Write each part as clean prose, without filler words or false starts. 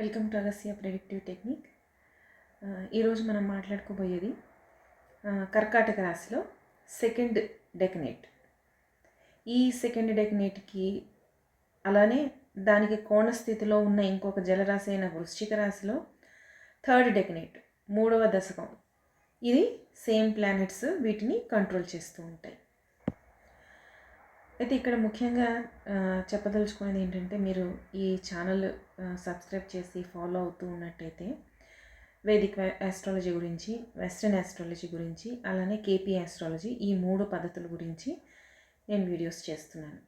Welcome to Agasya predictive technique. ఈరోజు మనం మాట్లాడుకోబోయేది కర్కాటక రాశిలో సెకండ్ డెకనేట్. ఈ సెకండ్ డెకనేట్కి అలానే దానికి కోణ స్థితిలో ఉన్న ఇంకొక జలరాశి అయిన వృశ్చిక రాశిలో థర్డ్ డెకనేట్, మూడవ దశకం. ఇది సేమ్ ప్లానెట్స్ వీటిని కంట్రోల్ చేస్తూ ఉంటాయి. అయితే ఇక్కడ ముఖ్యంగా చెప్పదలుచుకునేది ఏంటంటే, మీరు ఈ ఛానల్ సబ్స్క్రైబ్ చేసి ఫాలో అవుతూ ఉన్నట్టయితే వేదిక్ ఆస్ట్రాలజీ గురించి, వెస్ట్రన్ ఆస్ట్రాలజీ గురించి, అలానే కేపీ ఆస్ట్రాలజీ, ఈ 3 పద్ధతుల గురించి నేను వీడియోస్ చేస్తున్నాను.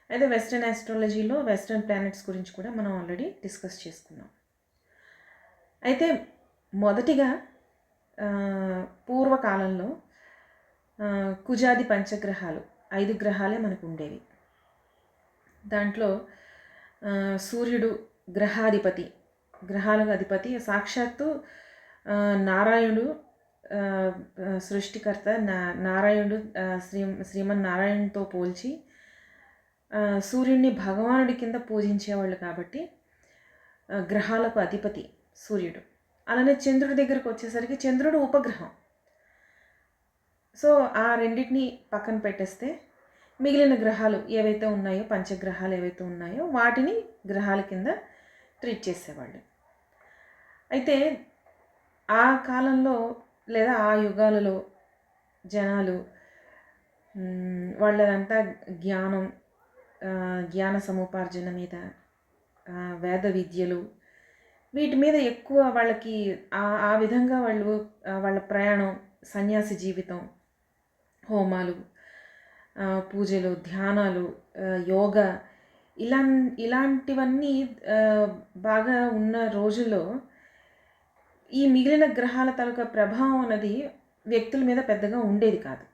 అయితే వెస్ట్రన్ ఆస్ట్రాలజీలో వెస్ట్రన్ ప్లానెట్స్ గురించి కూడా మనం ఆల్రెడీ డిస్కస్ చేసుకున్నాం. అయితే మొదటిగా పూర్వకాలంలో కుజాది పంచగ్రహాలు 5 గ్రహాలే మనకు ఉండేవి. దాంట్లో సూర్యుడు గ్రహాధిపతి, గ్రహాలకు అధిపతి. సాక్షాత్తు నారాయణుడు సృష్టికర్త. నారాయణుడు శ్రీమన్నారాయణుడితో పోల్చి సూర్యుడిని భగవానుడి కింద పూజించేవాళ్ళు కాబట్టి గ్రహాలకు అధిపతి సూర్యుడు. అలానే చంద్రుడి దగ్గరకు వచ్చేసరికి చంద్రుడు ఉపగ్రహం. సో ఆ రెండింటిని పక్కన పెట్టేస్తే మిగిలిన గ్రహాలు ఏవైతే ఉన్నాయో, పంచగ్రహాలు ఏవైతే ఉన్నాయో వాటిని గ్రహాల కింద ట్రీట్ చేసేవాళ్ళు. అయితే ఆ కాలంలో లేదా ఆ యుగాలలో జనాలు వాళ్ళదంతా జ్ఞాన సముపార్జన మీద, వేద విద్యలు, వీటి మీద ఎక్కువ వాళ్ళకి ఆ విధంగా వాళ్ళ ప్రయాణం, సన్యాసి జీవితం, హోమాలు, పూజలు, ధ్యానాలు, యోగా, ఇలాంటివన్నీ బాగా ఉన్న రోజుల్లో ఈ మిగిలిన గ్రహాల తాలూకా ప్రభావం అనేది వ్యక్తుల మీద పెద్దగా ఉండేది కాదు.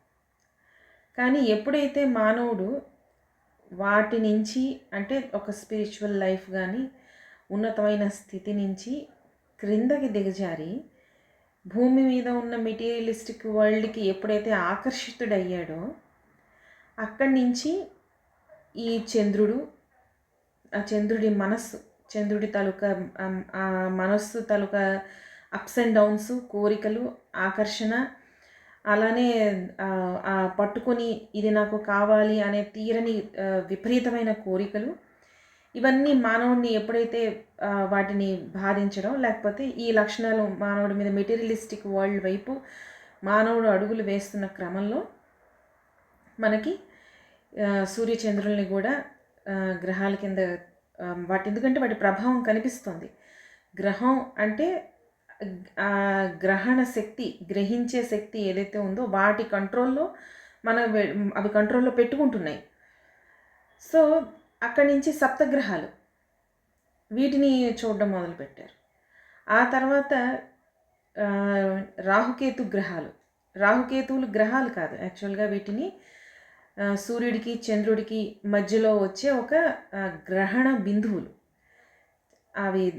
కానీ ఎప్పుడైతే మానవుడు వాటి నుంచి, అంటే ఒక స్పిరిచువల్ లైఫ్ కానీ ఉన్నతమైన స్థితి నుంచి క్రిందకి దిగజారి భూమి మీద ఉన్న మెటీరియలిస్టిక్ వరల్డ్కి ఎప్పుడైతే ఆకర్షితుడయ్యాడో అక్కడి నుంచి ఈ చంద్రుడు, ఆ చంద్రుడి మనస్సు, చంద్రుడి తాలూకా ఆ మనస్సు తాలూకా అప్స్ అండ్ డౌన్స్, కోరికలు, ఆకర్షణ, అలానే పట్టుకొని ఇది నాకు కావాలి అనే తీరని విపరీతమైన కోరికలు, ఇవన్నీ మానవుడిని ఎప్పుడైతే వాటిని బాధించడం, లేకపోతే ఈ లక్షణాలు మానవుడి మీద మెటీరియలిస్టిక్ వరల్డ్ వైపు మానవుడు అడుగులు వేస్తున్న క్రమంలో మనకి సూర్యచంద్రుల్ని కూడా గ్రహాల కింద ఎందుకంటే వాటి ప్రభావం కనిపిస్తుంది. గ్రహం అంటే గ్రహణ శక్తి, గ్రహించే శక్తి ఏదైతే ఉందో వాటి కంట్రోల్లో అవి కంట్రోల్లో పెట్టుకుంటున్నాయి. సో అక్కడి నుంచి సప్తగ్రహాలు వీటిని చూడడం మొదలుపెట్టారు. ఆ తర్వాత రాహుకేతు గ్రహాలు. రాహుకేతువులు గ్రహాలు కాదు, యాక్చువల్గా వీటిని సూర్యుడికి చంద్రుడికి మధ్యలో వచ్చే ఒక గ్రహణ బిందువులు.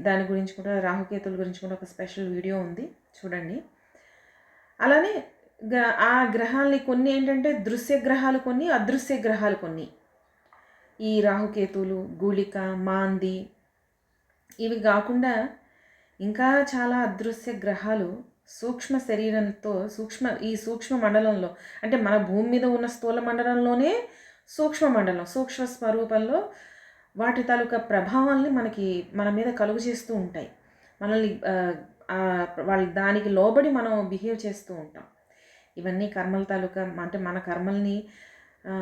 దాని గురించి కూడా, రాహుకేతువుల గురించి కూడా ఒక స్పెషల్ వీడియో ఉంది, చూడండి. అలానే ఆ గ్రహాలని కొన్ని ఏంటంటే దృశ్య గ్రహాలు కొన్ని, అదృశ్య గ్రహాలు కొన్ని. ఈ రాహుకేతువులు, గుళిక, మాంది, ఇవి కాకుండా ఇంకా చాలా అదృశ్య గ్రహాలు సూక్ష్మ శరీరంతో, ఈ సూక్ష్మ మండలంలో, అంటే మన భూమి మీద ఉన్న స్థూల మండలంలోనే సూక్ష్మ మండలం, సూక్ష్మ స్వరూపంలో వాటి తాలూకా ప్రభావాల్ని మన మీద కలుగు చేస్తూ ఉంటాయి. మనల్ని వాళ్ళ దానికి లోబడి మనం బిహేవ్ చేస్తూ ఉంటాం. ఇవన్నీ కర్మల తాలూకా, అంటే మన కర్మల్ని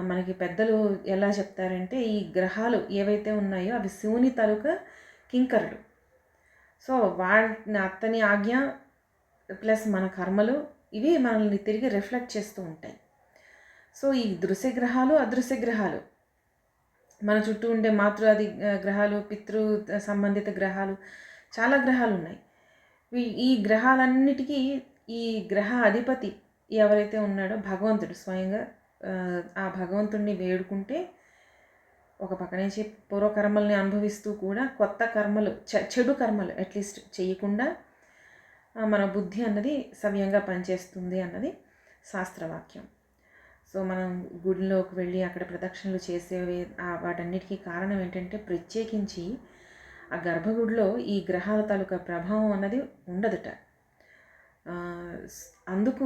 మనకి పెద్దలు ఎలా చెప్తారంటే, ఈ గ్రహాలు ఏవైతే ఉన్నాయో అవి శివుని తాలూకా కింకరులు. సో అతని ఆజ్ఞ ప్లస్ మన కర్మలు, ఇవి మనల్ని తిరిగి రిఫ్లెక్ట్ చేస్తూ ఉంటాయి. సో ఈ దృశ్య గ్రహాలు, అదృశ్య గ్రహాలు, మన చుట్టూ ఉండే మాతృాది గ్రహాలు, పితృ సంబంధిత గ్రహాలు, చాలా గ్రహాలు ఉన్నాయి. ఈ గ్రహాలన్నిటికీ ఈ గ్రహ అధిపతి ఎవరైతే ఉన్నాడో భగవంతుడు స్వయంగా, ఆ భగవంతుడిని వేడుకుంటే ఒక పక్క నుంచి పూర్వకర్మల్ని అనుభవిస్తూ కూడా కొత్త కర్మలు, చెడు కర్మలు అట్లీస్ట్ చేయకుండా మన బుద్ధి అన్నది సవ్యంగా పనిచేస్తుంది అన్నది శాస్త్రవాక్యం. సో మనం గుడిలోకి వెళ్ళి అక్కడ ప్రదక్షిణలు చేసేవి, వాటన్నిటికీ కారణం ఏంటంటే ప్రత్యేకించి ఆ గర్భగుడిలో ఈ గ్రహాల తాలూకా ప్రభావం అన్నది ఉండదుట. అందుకు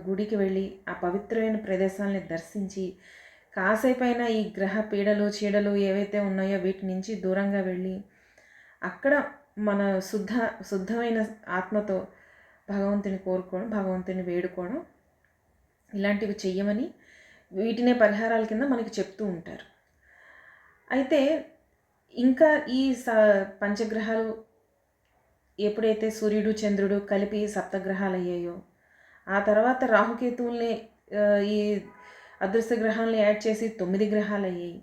గుడికి వెళ్ళి ఆ పవిత్రమైన ప్రదేశాలని దర్శించి కాసేపైనా ఈ గ్రహ పీడలు చీడలు ఏవైతే ఉన్నాయో వీటి నుంచి దూరంగా వెళ్ళి అక్కడ మన శుద్ధమైన ఆత్మతో భగవంతుని కోరుకోవడం, భగవంతుని వేడుకోవడం ఇలాంటివి చెయ్యమని వీటినే పరిహారాల కింద మనకి చెప్తూ ఉంటారు. అయితే ఇంకా ఈ పంచగ్రహాలు ఎప్పుడైతే సూర్యుడు చంద్రుడు కలిపి సప్తగ్రహాలు అయ్యాయో ఆ తర్వాత రాహుకేతువుల్ని ఈ అదృశ్య గ్రహాలను యాడ్ చేసి 9 గ్రహాలు అయ్యాయి.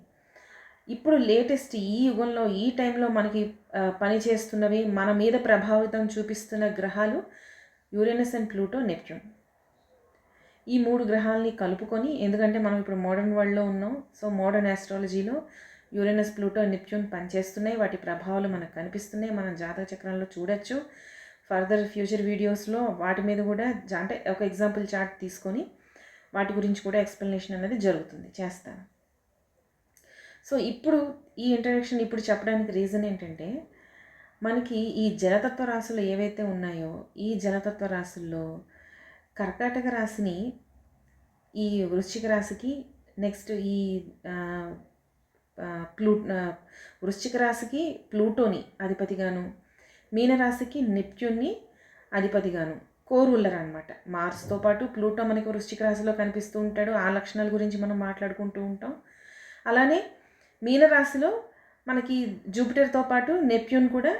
ఇప్పుడు లేటెస్ట్ ఈ యుగంలో ఈ టైంలో మనకి పని చేస్తున్నవి, మన మీద ప్రభావితం చూపిస్తున్న గ్రహాలు యురేనస్ అండ్ ప్లూటో, నెప్ట్యూన్. ఈ 3 గ్రహాలని కలుపుకొని, ఎందుకంటే మనం ఇప్పుడు మోడర్న్ వరల్డ్లో ఉన్నాం, సో మోడర్న్ ఆస్ట్రాలజీలో యురేనస్, ప్లూటో, నెప్ట్యూన్ పనిచేస్తున్నాయి. వాటి ప్రభావాలు మనకు కనిపిస్తున్నాయి, మనం జాతక చక్రంలో చూడొచ్చు. ఫర్దర్ ఫ్యూచర్ వీడియోస్లో వాటి మీద కూడా అంటే ఒక ఎగ్జాంపుల్ చార్ట్ తీసుకొని వాటి గురించి కూడా ఎక్స్ప్లెనేషన్ అనేది చేస్తాను. సో ఇప్పుడు ఈ ఇంట్రడక్షన్ ఇప్పుడు చెప్పడానికి రీజన్ ఏంటంటే, మనకి ఈ జలతత్వ రాశులు ఏవైతే ఉన్నాయో ఈ జలతత్వ రాశుల్లో కర్కాటక రాశిని ఈ వృశ్చిక రాశికి, నెక్స్ట్ ఈ వృశ్చిక రాశికి ప్లూటోని అధిపతిగాను, మీనరాశికి నెప్ట్యూన్ని అధిపతిగాను, కోరూలర్ అనమాట. మార్స్తో పాటు ప్లూటో మనకు వృశ్చిక రాశిలో కనిపిస్తూ ఉంటాడు. ఆ లక్షణాల గురించి మనం మాట్లాడుకుంటూ ఉంటాం. అలానే మీనరాశిలో మనకి జూపిటర్తో పాటు నెప్ట్యూన్ కూడా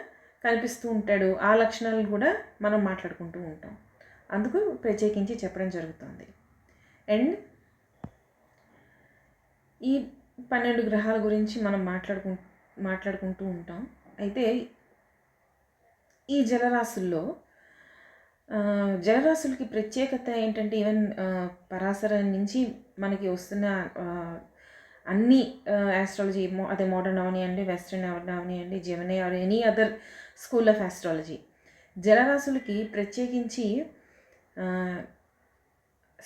కనిపిస్తూ ఉంటాడు. ఆ లక్షణాలను కూడా మనం మాట్లాడుకుంటూ ఉంటాం. అందుకు ప్రత్యేకించి చెప్పడం జరుగుతుంది. అండ్ ఈ 12 గ్రహాల గురించి మనం మాట్లాడుకుంటూ ఉంటాం. అయితే ఈ జలరాశులకి ప్రత్యేకత ఏంటంటే, ఈవెన్ పరాశర నుంచి మనకి వస్తున్న అన్ని ఆస్ట్రాలజీ, అదే మోడర్న్ అవనివ్వండి, వెస్ట్రన్ అవనివ్వండి, Gemini or any other school of astrology, జలరాశులకి ప్రత్యేకించి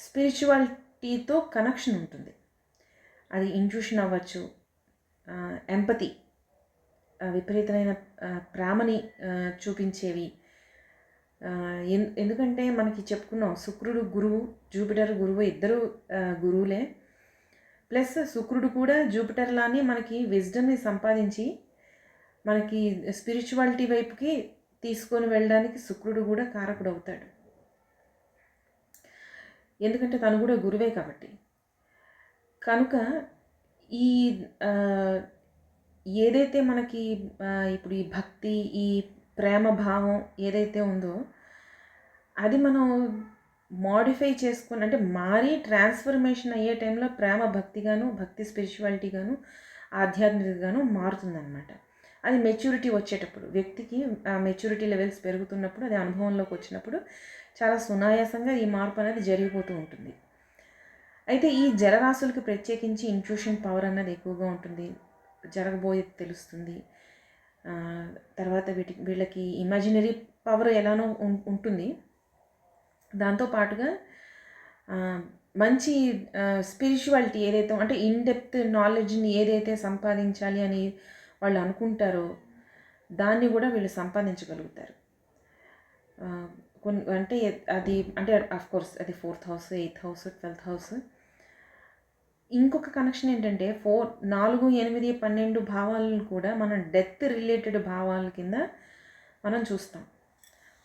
స్పిరిచువాలిటీతో కనెక్షన్ ఉంటుంది. అది ఇంట్యూషన్ అవ్వచ్చు, ఎంపతి, విపరీతమైన ప్రేమని చూపించేవి. ఎందుకంటే మనకి చెప్పుకున్నాం, శుక్రుడు గురువు, జూపిటర్ గురువు, ఇద్దరు గురువులే. ప్లస్ శుక్రుడు కూడా జూపిటర్ లానే మనకి విజ్డమ్ని సంపాదించి మనకి స్పిరిచువాలిటీ వైపుకి తీసుకొని వెళ్ళడానికి శుక్రుడు కూడా కారకుడు అవుతాడు. ఎందుకంటే తను కూడా గురువే కాబట్టి. కనుక ఈ ఏదైతే మనకి ఇప్పుడు ఈ భక్తి, ఈ ప్రేమ భావం ఏదైతే ఉందో అది మనం మోడిఫై చేసుకుని, అంటే మారి ట్రాన్స్ఫర్మేషన్ అయ్యే టైంలో ప్రేమ భక్తిగాను, భక్తి స్పిరిచువాలిటీగాను, ఆధ్యాత్మికగాను మారుతుందన్నమాట. అది మెచ్యూరిటీ వచ్చేటప్పుడు, వ్యక్తికి మెచ్యూరిటీ లెవెల్స్ పెరుగుతున్నప్పుడు, అది అనుభవంలోకి వచ్చినప్పుడు చాలా సునాయాసంగా ఈ మార్పు అనేది జరిగిపోతూ ఉంటుంది. అయితే ఈ జలరాశులకి ప్రత్యేకించి ఇంట్యూషన్ పవర్ అన్నది ఎక్కువగా ఉంటుంది, జరగబోయేది తెలుస్తుంది. తర్వాత వీళ్ళకి ఇమాజినరీ పవర్ ఎలానో ఉంటుంది. దాంతోపాటుగా మంచి స్పిరిచువాలిటీ ఏదైతే, అంటే ఇన్డెప్త్ నాలెడ్జ్ని ఏదైతే సంపాదించాలి అని వాళ్ళు అనుకుంటారో దాన్ని కూడా వీళ్ళు సంపాదించగలుగుతారు. అంటే అది అంటే అఫ్కోర్స్ అది 4th house, 8th house, 12th house. ఇంకొక కనెక్షన్ ఏంటంటే 4, 8, 12 భావాలను కూడా మనం డెత్ రిలేటెడ్ భావాల కింద మనం చూస్తాం.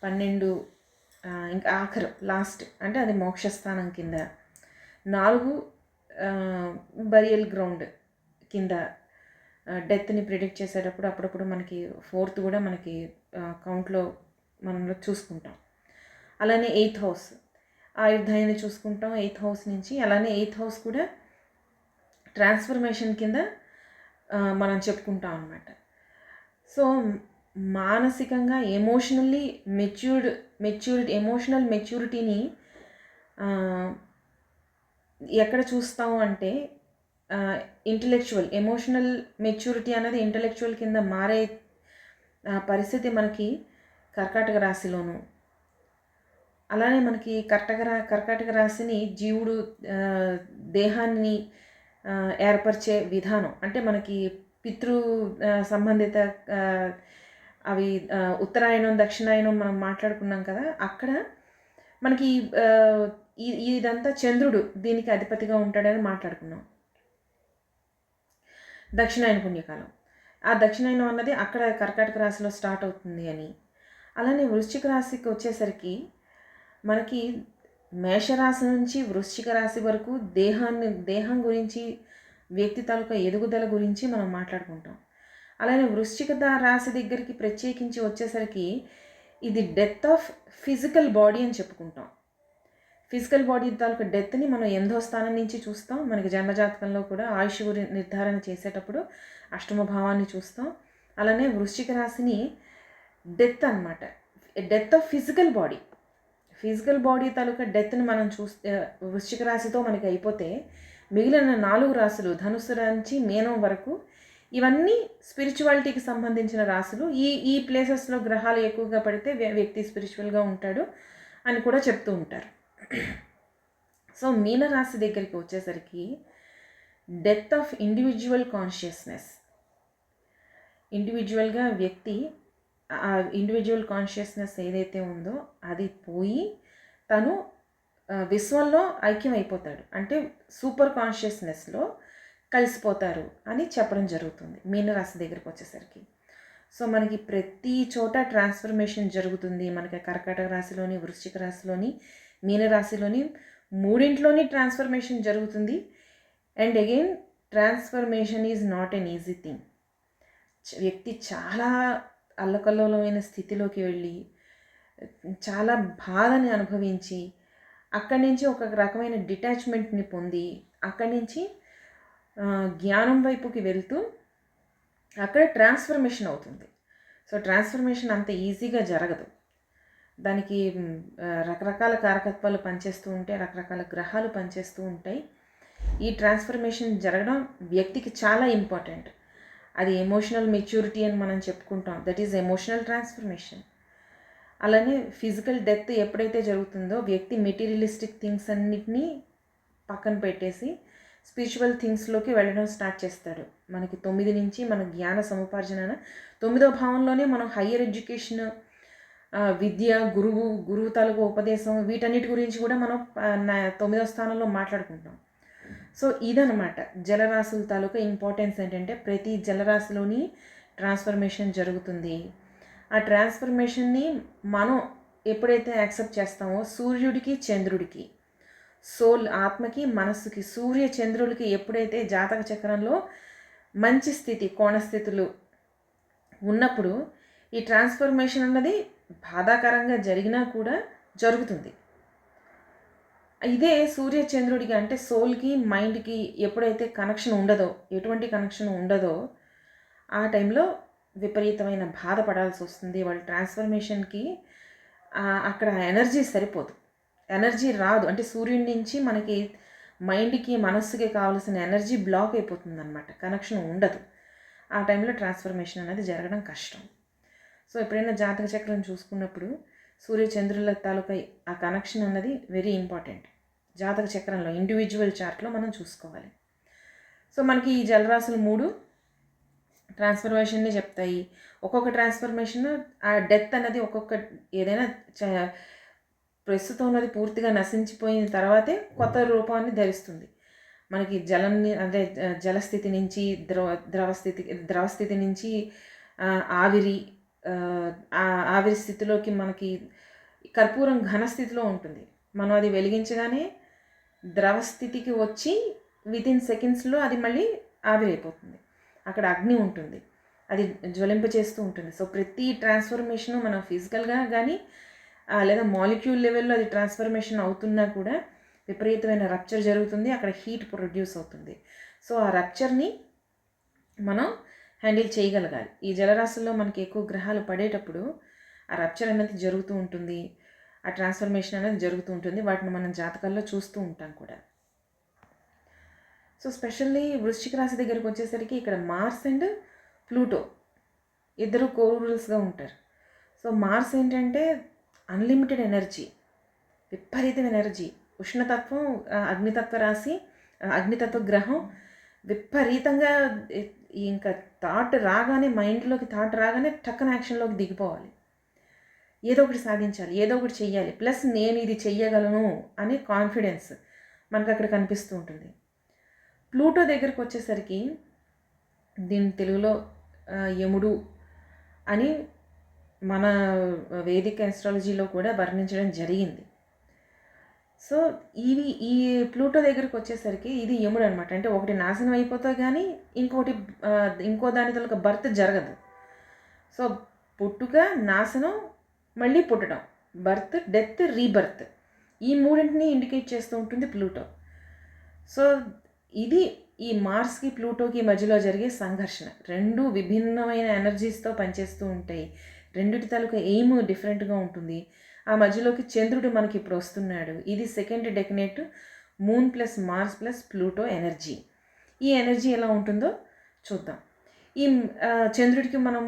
12 ఇంకా ఆఖరు లాస్ట్ అంటే అది మోక్షస్థానం కింద, 4 బరియల్ గ్రౌండ్ కింద డెత్ని ప్రిడిక్ట్ చేసేటప్పుడు అప్పుడప్పుడు మనకి 4th కూడా మనకి కౌంట్లో మనం చూసుకుంటాం. అలానే 8th హౌస్ ఆయుర్దాయాన్ని చూసుకుంటాం 8th హౌస్ నుంచి. అలానే 8th హౌస్ కూడా ట్రాన్స్ఫర్మేషన్ కింద మనం చెప్పుకుంటాం అన్నమాట. సో మానసికంగా ఎమోషనల్లీ ఎమోషనల్ మెచ్యూరిటీని ఎక్కడ చూస్తాము అంటే, ఎమోషనల్ మెచ్యూరిటీ అనేది ఇంటలెక్చువల్ కింద మారే పరిస్థితి మనకి కర్కాటక రాశిలోను. అలానే మనకి కర్కాటక రాశిని జీవుడు దేహాన్ని ఏర్పరిచే విధానం, అంటే మనకి పితృ సంబంధిత అవి ఉత్తరాయణం దక్షిణాయనం మనం మాట్లాడుకున్నాం కదా. అక్కడ మనకి ఇదంతా చంద్రుడు దీనికి అధిపతిగా ఉంటాడని మాట్లాడుకున్నాం. దక్షిణాయన పుణ్యకాలం, ఆ దక్షిణాయనం అన్నది అక్కడ కర్కాటక రాశిలో స్టార్ట్ అవుతుంది అని. అలానే వృశ్చిక రాశికి వచ్చేసరికి మనకి మేషరాశి నుంచి వృశ్చిక రాశి వరకు దేహం గురించి, వ్యక్తి తాలూకా ఎదుగుదల గురించి మనం మాట్లాడుకుంటాం. అలానే వృశ్చిక రాశి దగ్గరికి ప్రత్యేకించి వచ్చేసరికి ఇది డెత్ ఆఫ్ ఫిజికల్ బాడీ అని చెప్పుకుంటాం. ఫిజికల్ బాడీ తాలూకా డెత్ని మనం 8వ స్థానం నుంచి చూస్తాం. మనకి జన్మజాతకంలో కూడా ఆయుష్ నిర్ధారణ చేసేటప్పుడు అష్టమ భావాన్ని చూస్తాం. అలానే వృశ్చిక రాశిని డెత్ అనమాట, డెత్ ఆఫ్ ఫిజికల్ బాడీ తాలూకా డెత్ని మనం చూస్తే వృశ్చిక రాశితో మనకి అయిపోతే మిగిలిన 4 రాశులు ధనుసు నుంచి మీనం వరకు ఇవన్నీ స్పిరిచువాలిటీకి సంబంధించిన రాశులు. ఈ ప్లేసెస్లో గ్రహాలు ఎక్కువగా పడితే వ్యక్తి స్పిరిచువల్గా ఉంటాడు అని కూడా చెప్తూ ఉంటారు. సో మీనరాశి దగ్గరికి వచ్చేసరికి డెత్ ఆఫ్ ఇండివిజువల్ కాన్షియస్నెస్, ఇండివిజువల్గా వ్యక్తి ఆ ఇండివిజువల్ కాన్షియస్నెస్ ఏదైతే ఉందో అది పోయి తను విశ్వంలో ఐక్యం అయిపోతాడు, అంటే సూపర్ కాన్షియస్నెస్లో కలిసిపోతారు అని చెప్పడం జరుగుతుంది మీనరాశి దగ్గరికి వచ్చేసరికి. సో మనకి ప్రతి చోట ట్రాన్స్ఫర్మేషన్ జరుగుతుంది. మనకి కర్కాటక రాశిలోని, వృశ్చిక రాశిలోని, మీనరాశిలోని మూడింట్లోని ట్రాన్స్ఫర్మేషన్ జరుగుతుంది. And again transformation is not an easy thing. వ్యక్తి చాలా అల్లకల్లోలమైన స్థితిలోకి వెళ్ళి చాలా బాధని అనుభవించి అక్కడి నుంచి ఒక రకమైన డిటాచ్మెంట్ని పొంది అక్కడి నుంచి జ్ఞానం వైపుకి వెళ్తూ అక్కడ ట్రాన్స్ఫర్మేషన్ అవుతుంది. సో ట్రాన్స్ఫర్మేషన్ అంత ఈజీగా జరగదు. దానికి రకరకాల కారకత్వాలు పనిచేస్తూ ఉంటాయి, రకరకాల గ్రహాలు పనిచేస్తూ ఉంటాయి. ఈ ట్రాన్స్ఫర్మేషన్ జరగడం వ్యక్తికి చాలా ఇంపార్టెంట్. అది ఎమోషనల్ మెచ్యూరిటీ అని మనం చెప్పుకుంటాం, దట్ ఈజ్ ఎమోషనల్ ట్రాన్స్ఫర్మేషన్. అలానే ఫిజికల్ డెత్ ఎప్పుడైతే జరుగుతుందో వ్యక్తి మెటీరియలిస్టిక్ థింగ్స్ అన్నిటినీ పక్కన పెట్టేసి స్పిరిచువల్ థింగ్స్లోకి వెళ్ళడం స్టార్ట్ చేస్తాడు. మనకి 9 నుంచి మన జ్ఞాన సముపార్జన 9వ భావంలోనే మనం హయ్యర్ ఎడ్యుకేషన్, విద్య, గురువు తాలూకు ఉపదేశం, వీటన్నిటి గురించి కూడా మనం 9వ స్థానంలో మాట్లాడుకుంటాం. సో ఇదనమాట జలరాశుల తాలూకా ఇంపార్టెన్స్. ఏంటంటే ప్రతి జలరాశిలోని ట్రాన్స్ఫర్మేషన్ జరుగుతుంది. ఆ ట్రాన్స్ఫర్మేషన్ని మనం ఎప్పుడైతే యాక్సెప్ట్ చేస్తామో సూర్యుడికి, చంద్రుడికి, సోల్ ఆత్మకి, మనస్సుకి, సూర్య చంద్రుడికి ఎప్పుడైతే జాతక చక్రంలో మంచి స్థితి, కోణస్థితులు ఉన్నప్పుడు ఈ ట్రాన్స్ఫర్మేషన్ అన్నది బాధాకరంగా జరిగినా కూడా జరుగుతుంది. ఇదే సూర్య చంద్రుడికి అంటే సోల్కి, మైండ్కి ఎప్పుడైతే కనెక్షన్ ఉండదో, ఎటువంటి కనెక్షన్ ఉండదో ఆ టైంలో విపరీతమైన బాధపడాల్సి వస్తుంది. వాళ్ళ ట్రాన్స్ఫర్మేషన్కి అక్కడ ఎనర్జీ సరిపోదు, ఎనర్జీ రాదు. అంటే సూర్యుడి నుంచి మనకి మైండ్కి, మనస్సుకి కావాల్సిన ఎనర్జీ బ్లాక్ అయిపోతుంది అనమాట, కనెక్షన్ ఉండదు. ఆ టైంలో ట్రాన్స్ఫర్మేషన్ అనేది జరగడం కష్టం. సో ఎప్పుడైనా జాతక చక్రం చూసుకున్నప్పుడు సూర్య చంద్రుల తాలూకా ఆ కనెక్షన్ అన్నది వెరీ ఇంపార్టెంట్. జాతక చక్రంలో ఇండివిజువల్ చార్ట్లో మనం చూసుకోవాలి. సో మనకి ఈ జలరాశులు 3 ట్రాన్స్ఫర్మేషన్ని చెప్తాయి. ఒక్కొక్క ట్రాన్స్ఫర్మేషన్ ఆ డెత్ అనేది ఒక్కొక్క ఏదైనా ప్రస్తుతం ఉన్నది పూర్తిగా నశించిపోయిన తర్వాతే కొత్త రూపాన్ని ధరిస్తుంది. మనకి అంటే జలస్థితి నుంచి ద్రవస్థితి నుంచి ఆవిరి స్థితిలోకి మనకి కర్పూరం ఘనస్థితిలో ఉంటుంది. మనం అది వెలిగించగానే ద్రవస్థితికి వచ్చి వితిన్ సెకండ్స్లో అది మళ్ళీ ఆవిరైపోతుంది. అక్కడ అగ్ని ఉంటుంది, అది జ్వలింపచేస్తూ ఉంటుంది. సో ప్రతి ట్రాన్స్ఫర్మేషను మనం ఫిజికల్గా కానీ లేదా మాలిక్యూల్ లెవెల్లో అది ట్రాన్స్ఫర్మేషన్ అవుతున్నా కూడా విపరీతమైన రప్చర్ జరుగుతుంది, అక్కడ హీట్ ప్రొడ్యూస్ అవుతుంది. సో ఆ రప్చర్ని మనం హ్యాండిల్ చేయగలగాలి. ఈ జలరాశుల్లో మనకి ఎక్కువ గ్రహాలు పడేటప్పుడు ఆ రప్చర్ అనేది జరుగుతూ ఉంటుంది, ఆ ట్రాన్స్ఫర్మేషన్ అనేది జరుగుతూ ఉంటుంది. వాటిని మనం జాతకాల్లో చూస్తూ ఉంటాం కూడా. సో స్పెషల్లీ వృశ్చిక రాశి దగ్గరికి వచ్చేసరికి ఇక్కడ మార్స్ అండ్ ప్లూటో ఇద్దరు కోరూరల్స్గా ఉంటారు. సో మార్స్ ఏంటంటే అన్లిమిటెడ్ ఎనర్జీ, విపరీతమైన ఎనర్జీ, ఉష్ణతత్వం, అగ్నితత్వ రాశి, అగ్నితత్వ గ్రహం, విపరీతంగా ఇంకా మైండ్లోకి థాట్ రాగానే టక్కన యాక్షన్లోకి దిగిపోవాలి. ఏదో ఒకటి సాధించాలి, ఏదో ఒకటి చెయ్యాలి, ప్లస్ నేను ఇది చెయ్యగలను అనే కాన్ఫిడెన్స్ మనకు అక్కడ కనిపిస్తూ ఉంటుంది. ప్లూటో దగ్గరికి వచ్చేసరికి దీని తెలుగులో యముడు అని మన వేదిక ఆస్ట్రాలజీలో కూడా వర్ణించడం జరిగింది. సో ఈ ప్లూటో దగ్గరికి వచ్చేసరికి ఇది యముడు అనమాట. అంటే ఒకటి నాశనం అయిపోతే కానీ ఇంకో దానితో ఒక బర్త్ జరగదు. సో పుట్టుక, నాశనం, మళ్ళీ పుట్టడం, బర్త్, డెత్, రీబర్త్, ఈ మూడింటిని ఇండికేట్ చేస్తూ ఉంటుంది ప్లూటో. సో ఇది ఈ మార్స్కి ప్లూటోకి మధ్యలో జరిగే సంఘర్షణ. రెండు విభిన్నమైన ఎనర్జీస్తో పనిచేస్తూ ఉంటాయి. రెండిటి తాలూకా ఎయిమ్ డిఫరెంట్గా ఉంటుంది. ఆ మధ్యలోకి చంద్రుడు మనకి ఇప్పుడు వస్తున్నాడు. ఇది second decanate moon plus Mars plus Pluto energy. ఈ ఎనర్జీ ఎలా ఉంటుందో చూద్దాం. ఈ చంద్రుడికి మనం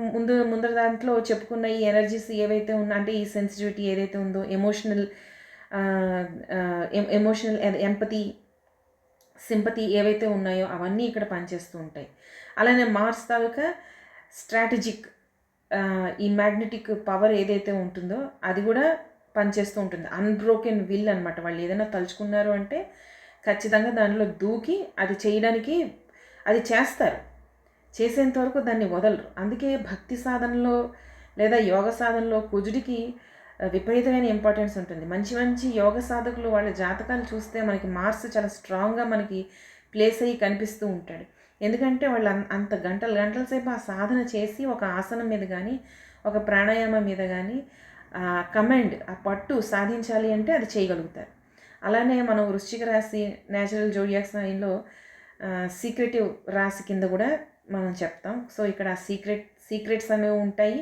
ముందర దాంట్లో చెప్పుకున్న ఈ ఎనర్జీస్ ఏవైతే ఉన్నా, అంటే ఈ సెన్సిటివిటీ ఏదైతే ఉందో, ఎమోషనల్ ఎంపతి, సింపతి ఏవైతే ఉన్నాయో అవన్నీ ఇక్కడ పనిచేస్తూ ఉంటాయి. అలానే మార్స్ తాలూకా స్ట్రాటజిక్ ఈ మ్యాగ్నెటిక్ పవర్ ఏదైతే ఉంటుందో అది కూడా పనిచేస్తూ ఉంటుంది. అన్బ్రోకెన్ విల్ అనమాట. వాళ్ళు ఏదైనా తలుచుకున్నారు అంటే ఖచ్చితంగా దానిలో దూకి అది చేయడానికి అది చేస్తారు. చేసేంత వరకు దాన్ని వదలరు. అందుకే భక్తి సాధనలో లేదా యోగ సాధనలో కుజుడికి విపరీతమైన ఇంపార్టెన్స్ ఉంటుంది. మంచి మంచి యోగ సాధకులు వాళ్ళ జాతకాలు చూస్తే మనకి మార్స్ చాలా స్ట్రాంగ్గా మనకి ప్లేస్ అయ్యి కనిపిస్తూ ఉంటాడు. ఎందుకంటే వాళ్ళు అంత గంటల సేపు ఆ సాధన చేసి ఒక ఆసనం మీద కానీ ఒక ప్రాణాయామం మీద కానీ కమాండ్, ఆ పట్టు సాధించాలి అంటే అది చేయగలుగుతారు. అలానే మనం వృశ్చిక రాశి న్యాచురల్ జోడియాక్ సైన్లో సీక్రెటివ్ రాశి కింద కూడా మనం చెప్తాం. సో ఇక్కడ సీక్రెట్స్ అనేవి ఉంటాయి.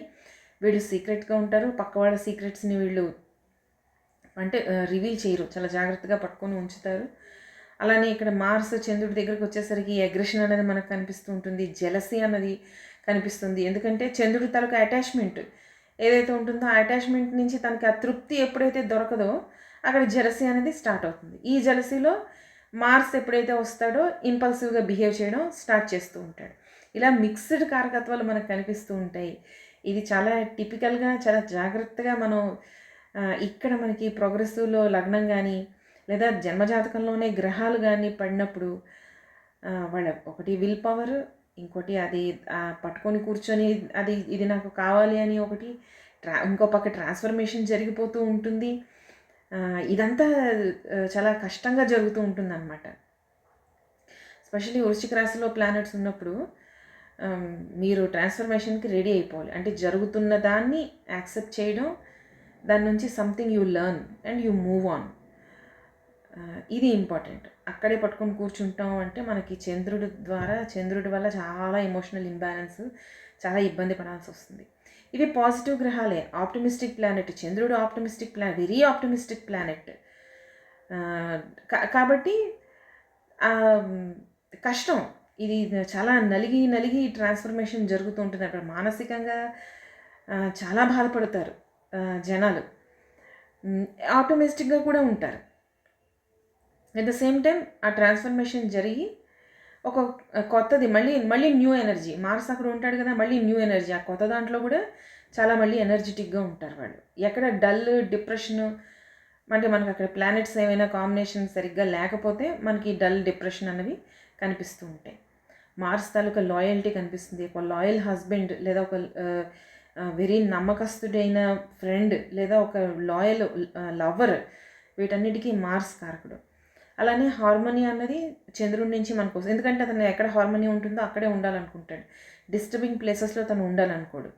వీళ్ళు సీక్రెట్గా ఉంటారు. పక్క వాళ్ళ సీక్రెట్స్ని వీళ్ళు అంటే రివీల్ చేయరు, చాలా జాగ్రత్తగా పట్టుకొని ఉంచుతారు. అలానే ఇక్కడ మార్స్ చంద్రుడి దగ్గరికి వచ్చేసరికి అగ్రెషన్ అనేది మనకు కనిపిస్తూ ఉంటుంది. జెలసీ అన్నది కనిపిస్తుంది. ఎందుకంటే చంద్రుడి తాలూకా అటాచ్మెంట్ ఏదైతే ఉంటుందో ఆ అటాచ్మెంట్ నుంచి తనకి ఆ తృప్తి ఎప్పుడైతే దొరకదో అక్కడ జెలసీ అనేది స్టార్ట్ అవుతుంది. ఈ జెలసీలో మార్స్ ఎప్పుడైతే వస్తాడో ఇంపల్సివ్గా బిహేవ్ చేయడం స్టార్ట్ చేస్తూ ఉంటాడు. ఇలా మిక్స్డ్ కారకత్వాలు మనకు కనిపిస్తూ ఉంటాయి. ఇది చాలా టిపికల్గా చాలా జాగ్రత్తగా మనం ఇక్కడ మనకి ప్రోగ్రెసివ్లో లగ్నం కానీ లేదా జన్మజాతకంలోనే గ్రహాలు కానీ పడినప్పుడు వాళ్ళ ఒకటి విల్ పవర్, ఇంకోటి అది పట్టుకొని కూర్చొని ఇది నాకు కావాలి అని ఒకటి ఇంకో పక్క ట్రాన్స్ఫర్మేషన్ జరిగిపోతూ ఉంటుంది. ఇదంతా చాలా కష్టంగా జరుగుతూ ఉంటుంది అన్నమాట. స్పెషల్లీ వృశ్చిక రాశిలో ప్లానెట్స్ ఉన్నప్పుడు మీరు ట్రాన్స్ఫర్మేషన్కి రెడీ అయిపోవాలి. అంటే జరుగుతున్న దాన్ని యాక్సెప్ట్ చేయడం, దాని నుంచి something you learn and you move on. ఇది ఇంపార్టెంట్. అక్కడే పట్టుకొని కూర్చుంటాం అంటే మనకి చంద్రుడి వల్ల చాలా ఎమోషనల్ ఇంబ్యాలెన్స్, చాలా ఇబ్బంది పడాల్సి వస్తుంది. ఇవి పాజిటివ్ గ్రహాలే. ఆప్టిమిస్టిక్ ప్లానెట్ చంద్రుడు, optimistic planet, very optimistic planet. కాబట్టి కష్టం. ఇది చాలా నలిగి ట్రాన్స్ఫర్మేషన్ జరుగుతూ ఉంటుంది. అక్కడ మానసికంగా చాలా బాధపడతారు జనాలు. ఆప్టిమిస్టిక్గా కూడా ఉంటారు. అట్ ద సేమ్ టైం ఆ ట్రాన్స్ఫర్మేషన్ జరిగి ఒక కొత్తది మళ్ళీ న్యూ ఎనర్జీ, మార్స్ అక్కడ ఉంటాడు కదా, మళ్ళీ న్యూ ఎనర్జీ, ఆ కొత్త దాంట్లో కూడా చాలా మళ్ళీ ఎనర్జెటిక్గా ఉంటారు వాళ్ళు. ఎక్కడ డల్, డిప్రెషన్ అంటే మనకు అక్కడ ప్లానెట్స్ ఏమైనా కాంబినేషన్ సరిగ్గా లేకపోతే మనకి డల్, డిప్రెషన్ అనేవి కనిపిస్తూ ఉంటాయి. మార్స్ తాలూకా లాయల్టీ కనిపిస్తుంది. ఒక లాయల్ హస్బెండ్ లేదా ఒక వెరీ నమ్మకస్తుడైన ఫ్రెండ్ లేదా ఒక లాయల్ లవర్, వీటన్నిటికీ మార్స్ కారకుడు. అలానే హార్మోనీ అన్నది చంద్రుడి నుంచి మనకు వస్తుంది. ఎందుకంటే అతను ఎక్కడ హార్మోనీ ఉంటుందో అక్కడే ఉండాలనుకుంటాడు. డిస్టర్బింగ్ ప్లేసెస్లో తను ఉండాలనుకోడు.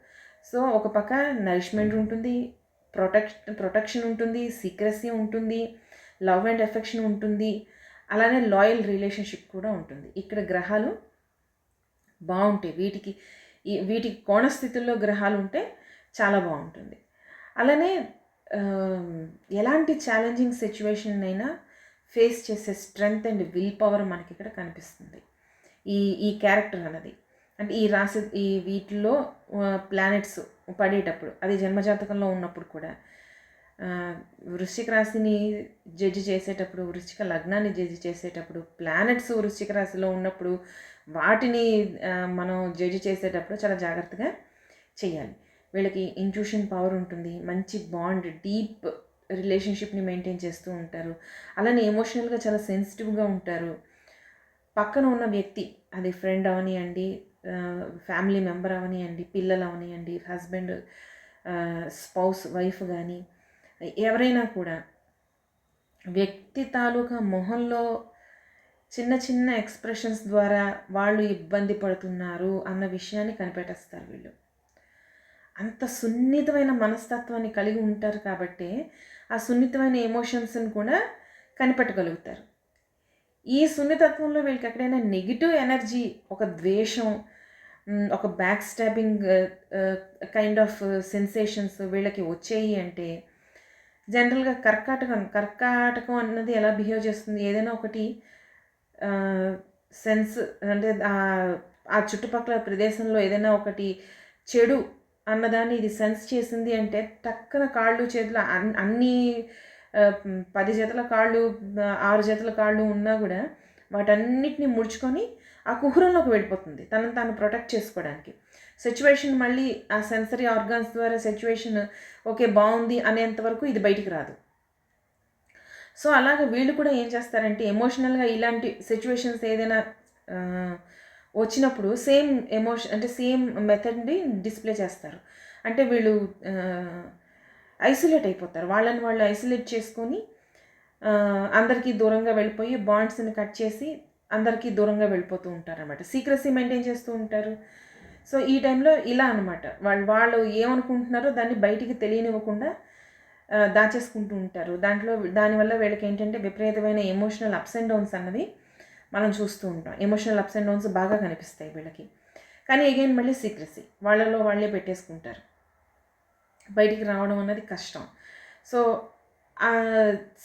సో ఒక పక్క నరిష్మెంట్ ఉంటుంది, ప్రొటెక్షన్ ఉంటుంది, సీక్రెసీ ఉంటుంది, లవ్ అండ్ ఎఫెక్షన్ ఉంటుంది, అలానే లాయల్ రిలేషన్షిప్ కూడా ఉంటుంది. ఇక్కడ గ్రహాలు బాగుంటాయి. వీటికి కోణస్థితుల్లో గ్రహాలు ఉంటే చాలా బాగుంటుంది. అలానే ఎలాంటి ఛాలెంజింగ్ సిచ్యువేషన్ అయినా ఫేస్ చేసే స్ట్రెంగ్త్ అండ్ విల్ పవర్ మనకి ఇక్కడ కనిపిస్తుంది. ఈ క్యారెక్టర్ అన్నది అంటే వీటిల్లో ప్లానెట్స్ పడేటప్పుడు, అది జన్మజాతకంలో ఉన్నప్పుడు కూడా వృశ్చిక రాశిని జడ్జి చేసేటప్పుడు, వృశ్చిక లగ్నాన్ని జడ్జి చేసేటప్పుడు, ప్లానెట్స్ వృశ్చిక రాశిలో ఉన్నప్పుడు వాటిని మనం జడ్జి చేసేటప్పుడు చాలా జాగ్రత్తగా చేయాలి. వీళ్ళకి ఇంట్యూషన్ పవర్ ఉంటుంది, మంచి బాండ్, డీప్ రిలేషన్షిప్ని మెయింటైన్ చేస్తూ ఉంటారు. అలానే ఎమోషనల్గా చాలా సెన్సిటివ్గా ఉంటారు. పక్కన ఉన్న వ్యక్తి, అది ఫ్రెండ్ అవనియండి, ఫ్యామిలీ మెంబర్ అవనియండి, పిల్లలు అవనియండి, హస్బెండ్, స్పౌస్, వైఫ్ కానీ ఎవరైనా కూడా వ్యక్తి తాలూకా మొహంలో చిన్న చిన్న ఎక్స్ప్రెషన్స్ ద్వారా వాళ్ళు ఇబ్బంది పడుతున్నారు అన్న విషయాన్ని కనిపెట్టేస్తారు వీళ్ళు. అంత సున్నితమైన మనస్తత్వాన్ని కలిగి ఉంటారు కాబట్టి ఆ సున్నితమైన ఎమోషన్స్ని కూడా కనిపెట్టగలుగుతారు. ఈ సున్నితత్వంలో వీళ్ళకి ఎక్కడైనా నెగిటివ్ ఎనర్జీ, ఒక ద్వేషం, ఒక back stabbing kind of sensations వీళ్ళకి వచ్చాయి అంటే జనరల్గా కర్కాటకం అన్నది ఎలా బిహేవ్ చేస్తుంది, ఏదైనా ఒకటి సెన్స్ అంటే ఆ చుట్టుపక్కల ప్రదేశంలో ఏదైనా ఒకటి చెడు అన్నదాన్ని ఇది సెన్స్ చేసింది అంటే టక్కున కాళ్ళు చేతులు అన్ని 10 జతల కాళ్ళు, 6 జతల కాళ్ళు ఉన్నా కూడా వాటన్నిటిని ముడుచుకొని ఆ కుహరంలోకి వెళ్ళిపోతుంది తనను తాను ప్రొటెక్ట్ చేసుకోవడానికి. సిచ్యువేషన్ మళ్ళీ ఆ సెన్సరీ ఆర్గాన్స్ ద్వారా సిచ్యువేషన్ ఓకే బాగుంది అనేంతవరకు ఇది బయటికి రాదు. సో అలాగే వీళ్ళు కూడా ఏం చేస్తారంటే ఎమోషనల్గా ఇలాంటి సిచ్యువేషన్స్ ఏదైనా వచ్చినప్పుడు సేమ్ ఎమోషన్ అంటే సేమ్ మెథడ్ని డిస్ప్లే చేస్తారు. అంటే వీళ్ళు ఐసోలేట్ అయిపోతారు, వాళ్ళని వాళ్ళు ఐసోలేట్ చేసుకొని అందరికీ దూరంగా వెళ్ళిపోయి బాండ్స్ని కట్ చేసి అందరికీ దూరంగా వెళ్ళిపోతూ ఉంటారు అనమాట. సీక్రసీ మెయింటైన్ చేస్తూ ఉంటారు. సో ఈ టైంలో ఇలా అనమాట వాళ్ళు ఏమనుకుంటున్నారో దాన్ని బయటికి తెలియనివ్వకుండా దాచేసుకుంటూ ఉంటారు. దానివల్ల వీళ్ళకి ఏంటంటే విపరీతమైన ఎమోషనల్ అప్స్ అండ్ డౌన్స్ అన్నవి మనం చూస్తూ ఉంటాం. ఎమోషనల్ అప్స్ అండ్ డౌన్స్ బాగా కనిపిస్తాయి వీళ్ళకి. కానీ అగైన్ మళ్ళీ సీక్రసీ వాళ్ళలో వాళ్ళే పెట్టేసుకుంటారు, బయటికి రావడం అన్నది కష్టం. సో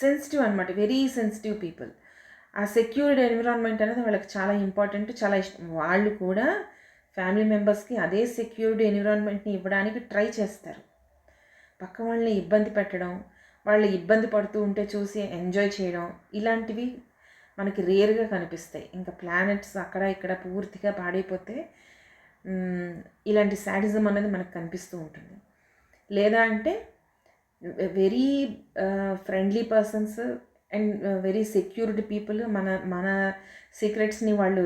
సెన్సిటివ్ అనమాట, వెరీ సెన్సిటివ్ పీపుల్. ఆ సెక్యూర్డ్ ఎన్విరాన్మెంట్ అనేది వాళ్ళకి చాలా ఇంపార్టెంట్, చాలా ఇష్టం. వాళ్ళు కూడా ఫ్యామిలీ మెంబర్స్కి అదే సెక్యూర్డ్ ఎన్విరాన్మెంట్ని ఇవ్వడానికి ట్రై చేస్తారు. పక్క వాళ్ళని ఇబ్బంది పెట్టడం, వాళ్ళు ఇబ్బంది పడుతూ ఉంటే చూసి ఎంజాయ్ చేయడం, ఇలాంటివి మనకి రేర్గా కనిపిస్తాయి. ఇంకా ప్లానెట్స్ అక్కడ ఇక్కడ పూర్తిగా పాడైపోతే ఇలాంటి శాడిజం అనేది మనకు కనిపిస్తూ ఉంటుంది. లేదా అంటే very friendly persons and very secured people, మన సీక్రెట్స్ని వాళ్ళు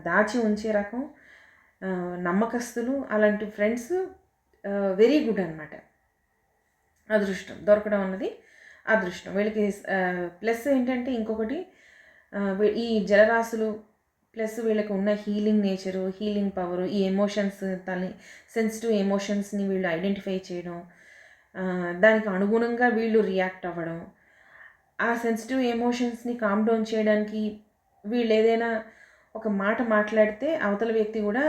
దాచి ఉంచే రకం నమ్మకస్తులు, అలాంటి ఫ్రెండ్స్ వెరీ గుడ్ అనమాట. అదృష్టం దొరకడం అన్నది అదృష్టం వీళ్ళకి. ప్లస్ ఏంటంటే ఇంకొకటి, ఈ జలరాశులు ప్లస్ వీళ్ళకి ఉన్న హీలింగ్ నేచరు, హీలింగ్ పవరు, ఈ ఎమోషన్స్, సెన్సిటివ్ ఎమోషన్స్ని వీళ్ళు ఐడెంటిఫై చేయడం, దానికి అనుగుణంగా వీళ్ళు రియాక్ట్ అవ్వడం, ఆ సెన్సిటివ్ ఎమోషన్స్ని కామ్ డౌన్ చేయడానికి వీళ్ళు ఏదైనా ఒక మాట మాట్లాడితే అవతల వ్యక్తి కూడా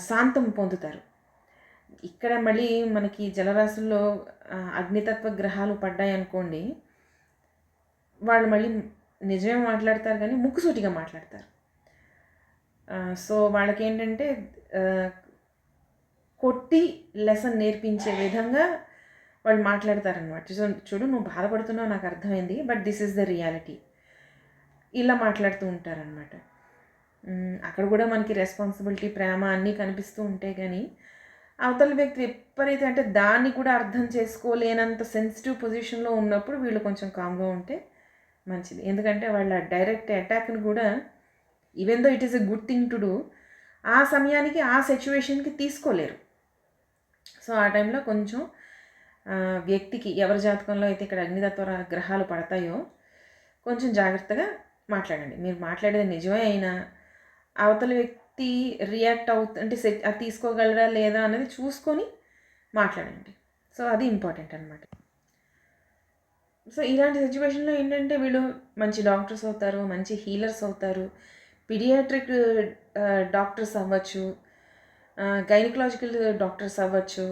శాంతం పొందుతారు. ఇక్కడ మళ్ళీ మనకి జలరాశుల్లో అగ్నితత్వ గ్రహాలు పడ్డాయి అనుకోండి, వాళ్ళు మళ్ళీ నిజమే మాట్లాడతారు కానీ ముక్కుసూటిగా మాట్లాడతారు. సో వాళ్ళకి ఏంటంటే కొట్టి లెసన్ నేర్పించే విధంగా వాళ్ళు మాట్లాడతారనమాట. చూడు నువ్వు బాధపడుతున్నావు నాకు అర్థమైంది, but this is the reality, ఇలా మాట్లాడుతూ ఉంటారనమాట. అక్కడ కూడా మనకి రెస్పాన్సిబిలిటీ, ప్రేమ అన్నీ కనిపిస్తూ ఉంటాయి. కానీ అవతల వ్యక్తి విపరీత అంటే దాన్ని కూడా అర్థం చేసుకోలేనంత సెన్సిటివ్ పొజిషన్లో ఉన్నప్పుడు వీళ్ళు కొంచెం కామ్గా ఉంటే మంచిది. ఎందుకంటే వాళ్ళ డైరెక్ట్ అటాక్ని కూడా even though it is a good thing to do, ఆ సమయానికి ఆ సిచ్యువేషన్కి తీసుకోలేరు. సో ఆ టైంలో కొంచెం వ్యక్తికి ఎవరి జాతకంలో అయితే ఇక్కడ అగ్నితత్వ గ్రహాలు పడతాయో కొంచెం జాగ్రత్తగా మాట్లాడండి. మీరు మాట్లాడేది నిజమే అయినా అవతల వ్యక్తి రియాక్ట్ అంటే అది తీసుకోగలరా లేదా అనేది చూసుకొని మాట్లాడండి. సో అది ఇంపార్టెంట్ అనమాట. సో ఇలాంటి సిచ్యువేషన్లో ఏంటంటే వీళ్ళు మంచి డాక్టర్స్ అవుతారు, మంచి హీలర్స్ అవుతారు, పీడియాట్రిక్ డాక్టర్స్ అవ్వచ్చు, గైనకలాజికల్ డాక్టర్స్ అవ్వచ్చు,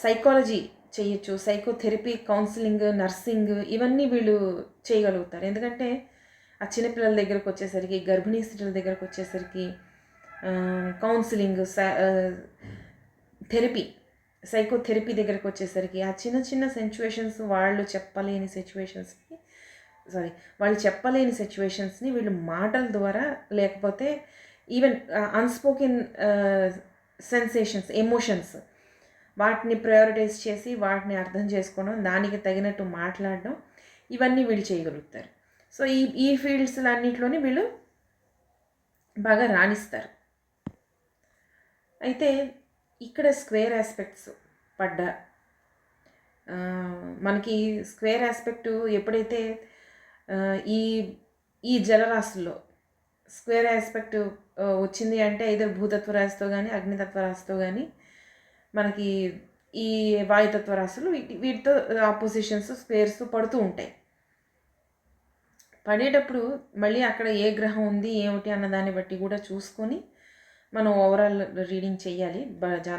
సైకాలజీ చేయొచ్చు, సైకోథెరపీ, కౌన్సిలింగ్, నర్సింగ్ ఇవన్నీ వీళ్ళు చేయగలుగుతారు. ఎందుకంటే ఆ చిన్నపిల్లల దగ్గరకు వచ్చేసరికి, గర్భిణీ స్త్రీల దగ్గరకు వచ్చేసరికి కౌన్సిలింగ్, థెరపీ, సైకోథెరపీ దగ్గరికి వచ్చేసరికి ఆ చిన్న చిన్న సిచ్యువేషన్స్ వాళ్ళు చెప్పలేని సిచ్యువేషన్స్ని వీళ్ళు మాటల ద్వారా లేకపోతే ఈవెన్ అన్స్పోకెన్ సెన్సేషన్స్ ఎమోషన్స్ వాటిని ప్రయారిటైజ్ చేసి వాటిని అర్థం చేసుకోవడం దానికి తగినట్టు మాట్లాడడం ఇవన్నీ వీళ్ళు చేయగలుగుతారు. సో ఈ ఫీల్డ్స్లన్నింటిలోని వీళ్ళు బాగా రాణిస్తారు. అయితే ఇక్కడ స్క్వేర్ ఆస్పెక్ట్స్ పడ్డా మనకి స్క్వేర్ ఆస్పెక్ట్ ఎప్పుడైతే ఈ ఈ జలరాశుల్లో స్క్వేర్ ఆస్పెక్ట్ వచ్చింది అంటే ఇద్దరు భూతత్వ రాశితో కానీ అగ్నితత్వ రాశితో కానీ మనకి ఈ వాయుతత్వ రాశులు వీటితో ఆపోజిషన్స్ స్క్వేర్స్ పడుతూ ఉంటాయి. పడేటప్పుడు మళ్ళీ అక్కడ ఏ గ్రహం ఉంది ఏమిటి అన్న దాన్ని బట్టి కూడా చూసుకొని మనం ఓవరాల్ రీడింగ్ చేయాలి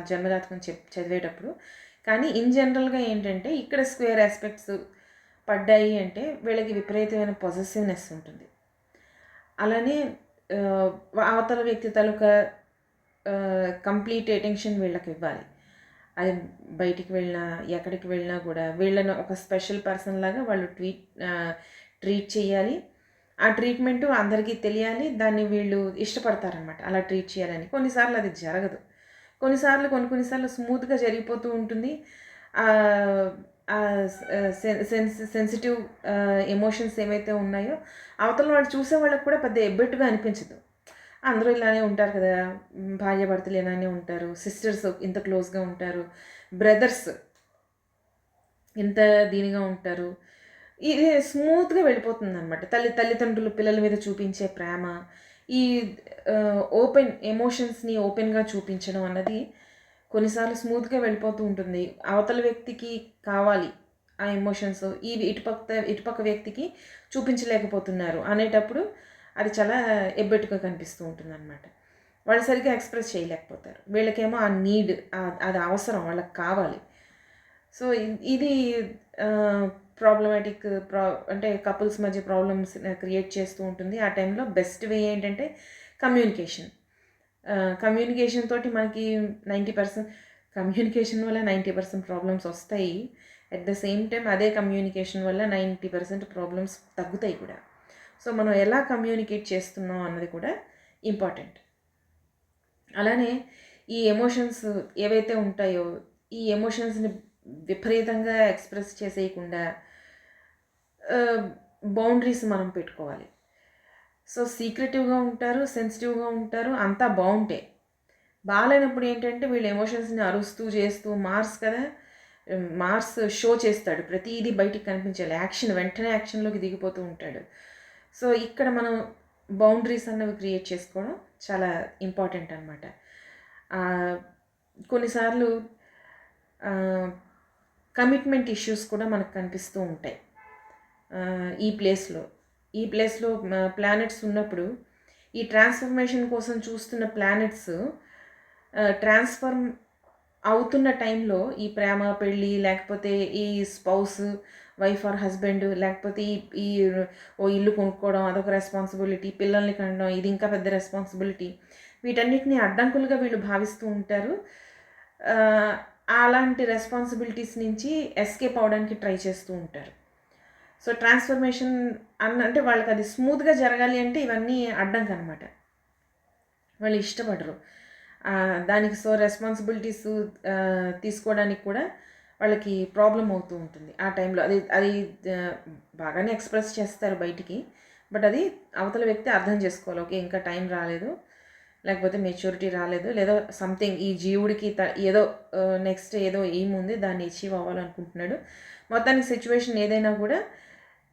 జన్మజాతకం చదివేటప్పుడు. కానీ ఇన్ జనరల్గా ఏంటంటే ఇక్కడ స్క్వేర్ ఆస్పెక్ట్స్ పడ్డాయి అంటే వీళ్ళకి విపరీతమైన పొజెసివ్నెస్ ఉంటుంది. అలానే అవతల వ్యక్తి తాలూకా కంప్లీట్ అటెన్షన్ వీళ్ళకి ఇవ్వాలి. అది బయటికి వెళ్ళినా ఎక్కడికి వెళ్ళినా కూడా వీళ్ళని ఒక స్పెషల్ పర్సన్ లాగా వాళ్ళు ట్రీట్ చేయాలి. ఆ ట్రీట్మెంటు అందరికీ తెలియాలి. దాన్ని వీళ్ళు ఇష్టపడతారనమాట అలా ట్రీట్ చేయాలని. కొన్నిసార్లు అది జరగదు. కొన్నిసార్లు స్మూత్గా జరిగిపోతూ ఉంటుంది. సెన్సిటివ్ ఎమోషన్స్ ఏవైతే ఉన్నాయో అవతల వాళ్ళు చూసే వాళ్ళకి కూడా పెద్ద ఎబ్బెట్టుగా అనిపించదు. అందరూ ఇలానే ఉంటారు కదా, భార్యాభర్తలు ఇలానే ఉంటారు, సిస్టర్స్ ఇంత క్లోజ్గా ఉంటారు, బ్రదర్స్ ఇంత దీనిగా ఉంటారు. ఇది స్మూత్గా వెళ్ళిపోతుంది అనమాట. తల్లిదండ్రులు పిల్లల మీద చూపించే ప్రేమ, ఈ ఓపెన్ ఎమోషన్స్ని ఓపెన్గా చూపించడం అన్నది కొన్నిసార్లు స్మూత్గా వెళ్ళిపోతూ ఉంటుంది. అవతల వ్యక్తికి కావాలి ఆ ఎమోషన్స్, ఇటుపక్క వ్యక్తికి చూపించలేకపోతున్నారు అనేటప్పుడు అది చాలా ఎబ్బెట్టుగా కనిపిస్తూ ఉంటుంది అనమాట. వాళ్ళు సరిగ్గా ఎక్స్ప్రెస్ చేయలేకపోతారు. వీళ్ళకేమో ఆ నీడ్, అది అవసరం, వాళ్ళకి కావాలి. సో ఇది ప్రాబ్లమాటిక్ అంటే కపుల్స్ మధ్య ప్రాబ్లమ్స్ క్రియేట్ చేస్తూ ఉంటుంది. ఆ టైంలో బెస్ట్ వే ఏంటంటే కమ్యూనికేషన్ తోటి మనకి 90% కమ్యూనికేషన్ వల్ల 90% ప్రాబ్లమ్స్ వస్తాయి. అట్ ద సేమ్ టైం అదే కమ్యూనికేషన్ వల్ల 90% ప్రాబ్లమ్స్ తగ్గుతాయి కూడా. సో మనం ఎలా కమ్యూనికేట్ చేస్తున్నాం అన్నది కూడా ఇంపార్టెంట్. అలానే ఈ ఎమోషన్స్ ఏవైతే ఉంటాయో ఈ ఎమోషన్స్ని విపరీతంగా ఎక్స్ప్రెస్ చేసేయకుండా బౌండరీస్ మనం పెట్టుకోవాలి. సో సీక్రెటివ్గా ఉంటారు, సెన్సిటివ్గా ఉంటారు, అంతా బాగుంటే. బాగాలేనప్పుడు ఏంటంటే వీళ్ళు ఎమోషన్స్ని అరుస్తూ చేస్తూ మార్స్ షో చేస్తాడు, ప్రతిదీ బయటికి కనిపించాలి, వెంటనే యాక్షన్లోకి దిగిపోతూ ఉంటాడు. సో ఇక్కడ మనం బౌండరీస్ అన్నవి క్రియేట్ చేసుకోవడం చాలా ఇంపార్టెంట్ అనమాట. కొన్నిసార్లు కమిట్మెంట్ ఇష్యూస్ కూడా మనకు కనిపిస్తూ ఉంటాయి. ఈ ప్లేస్లో ప్లానెట్స్ ఉన్నప్పుడు ఈ ట్రాన్స్ఫర్మేషన్ కోసం చూస్తున్న ప్లానెట్స్ ట్రాన్స్ఫర్మ్ అవుతున్న టైంలో ఈ ప్రేమ, పెళ్ళి, లేకపోతే ఈ స్పౌస్, వైఫ్ ఆర్ హస్బెండ్, లేకపోతే ఈ ఇల్లు కొనుక్కోవడం అదొక రెస్పాన్సిబిలిటీ, పిల్లల్ని కనడం ఇది ఇంకా పెద్ద రెస్పాన్సిబిలిటీ, వీటన్నిటిని అడ్డంకులుగా వీళ్ళు భావిస్తూ ఉంటారు. అలాంటి రెస్పాన్సిబిలిటీస్ నుంచి ఎస్కేప్ అవడానికి ట్రై చేస్తూ ఉంటారు. సో ట్రాన్స్ఫర్మేషన్ అంటే వాళ్ళకి అది స్మూత్గా జరగాలి అంటే ఇవన్నీ అడ్డంకి అనమాట. వాళ్ళు ఇష్టపడరు దానికి. సో రెస్పాన్సిబిలిటీస్ తీసుకోవడానికి కూడా వాళ్ళకి ప్రాబ్లం అవుతూ ఉంటుంది ఆ టైంలో. అది బాగానే ఎక్స్ప్రెస్ చేస్తారు బయటికి, బట్ అది అవతల వ్యక్తి అర్థం చేసుకోవాలి. ఓకే, ఇంకా టైం రాలేదు, లేకపోతే మెచ్యూరిటీ రాలేదు, లేదా సంథింగ్ ఈ జీవుడికి ఏదో నెక్స్ట్ ఏదో ఏముంది దాన్ని అచీవ్ అవ్వాలనుకుంటున్నాడు. మొత్తానికి సిచ్యువేషన్ ఏదైనా కూడా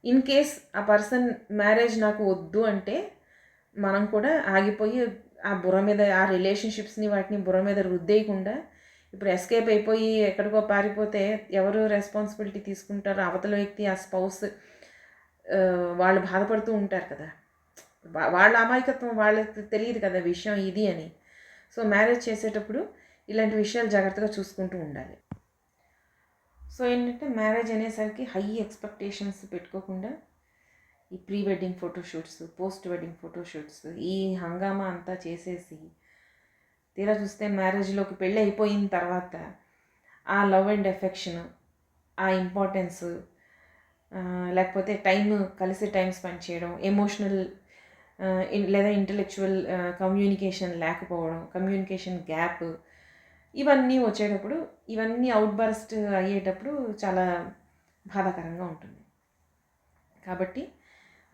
ఇన్ కేస్ ఆ పర్సన్ మ్యారేజ్ నాకు వద్దు అంటే మనం కూడా ఆగిపోయి ఆ బుర్ర మీద ఆ రిలేషన్షిప్స్ని వాటిని బుర్ర మీద రుద్దేయకుండా ఇప్పుడు ఎస్కేప్ అయిపోయి ఎక్కడికో పారిపోతే ఎవరు రెస్పాన్సిబిలిటీ తీసుకుంటారో? అవతల వ్యక్తి, ఆ స్పౌస్ వాళ్ళు బాధపడుతూ ఉంటారు కదా. వాళ్ళ అమాయకత్వం వాళ్ళకి తెలియదు కదా విషయం ఇది అని. సో మ్యారేజ్ చేసేటప్పుడు ఇలాంటి విషయాలు జాగ్రత్తగా చూసుకుంటూ ఉండాలి. సో ఏంటంటే మ్యారేజ్ అనేసరికి హై ఎక్స్పెక్టేషన్స్ పెట్టుకోకుండా ఈ pre wedding photoshoots, post wedding photoshoots, ఈ హంగామా అంతా చేసేసి తీరా చూస్తే మ్యారేజ్లోకి పెళ్ళి అయిపోయిన తర్వాత ఆ లవ్ అండ్ ఎఫెక్షన్, ఆ ఇంపార్టెన్స్, లేకపోతే కలిసి టైం స్పెండ్ చేయడం, ఎమోషనల్ లేదా ఇంటలెక్చువల్ కమ్యూనికేషన్ లేకపోవడం, కమ్యూనికేషన్ గ్యాప్, ఇవన్నీ వచ్చేటప్పుడు, ఇవన్నీ అవుట్ బర్స్ట్ అయ్యేటప్పుడు చాలా బాధాకరంగా ఉంటుంది. కాబట్టి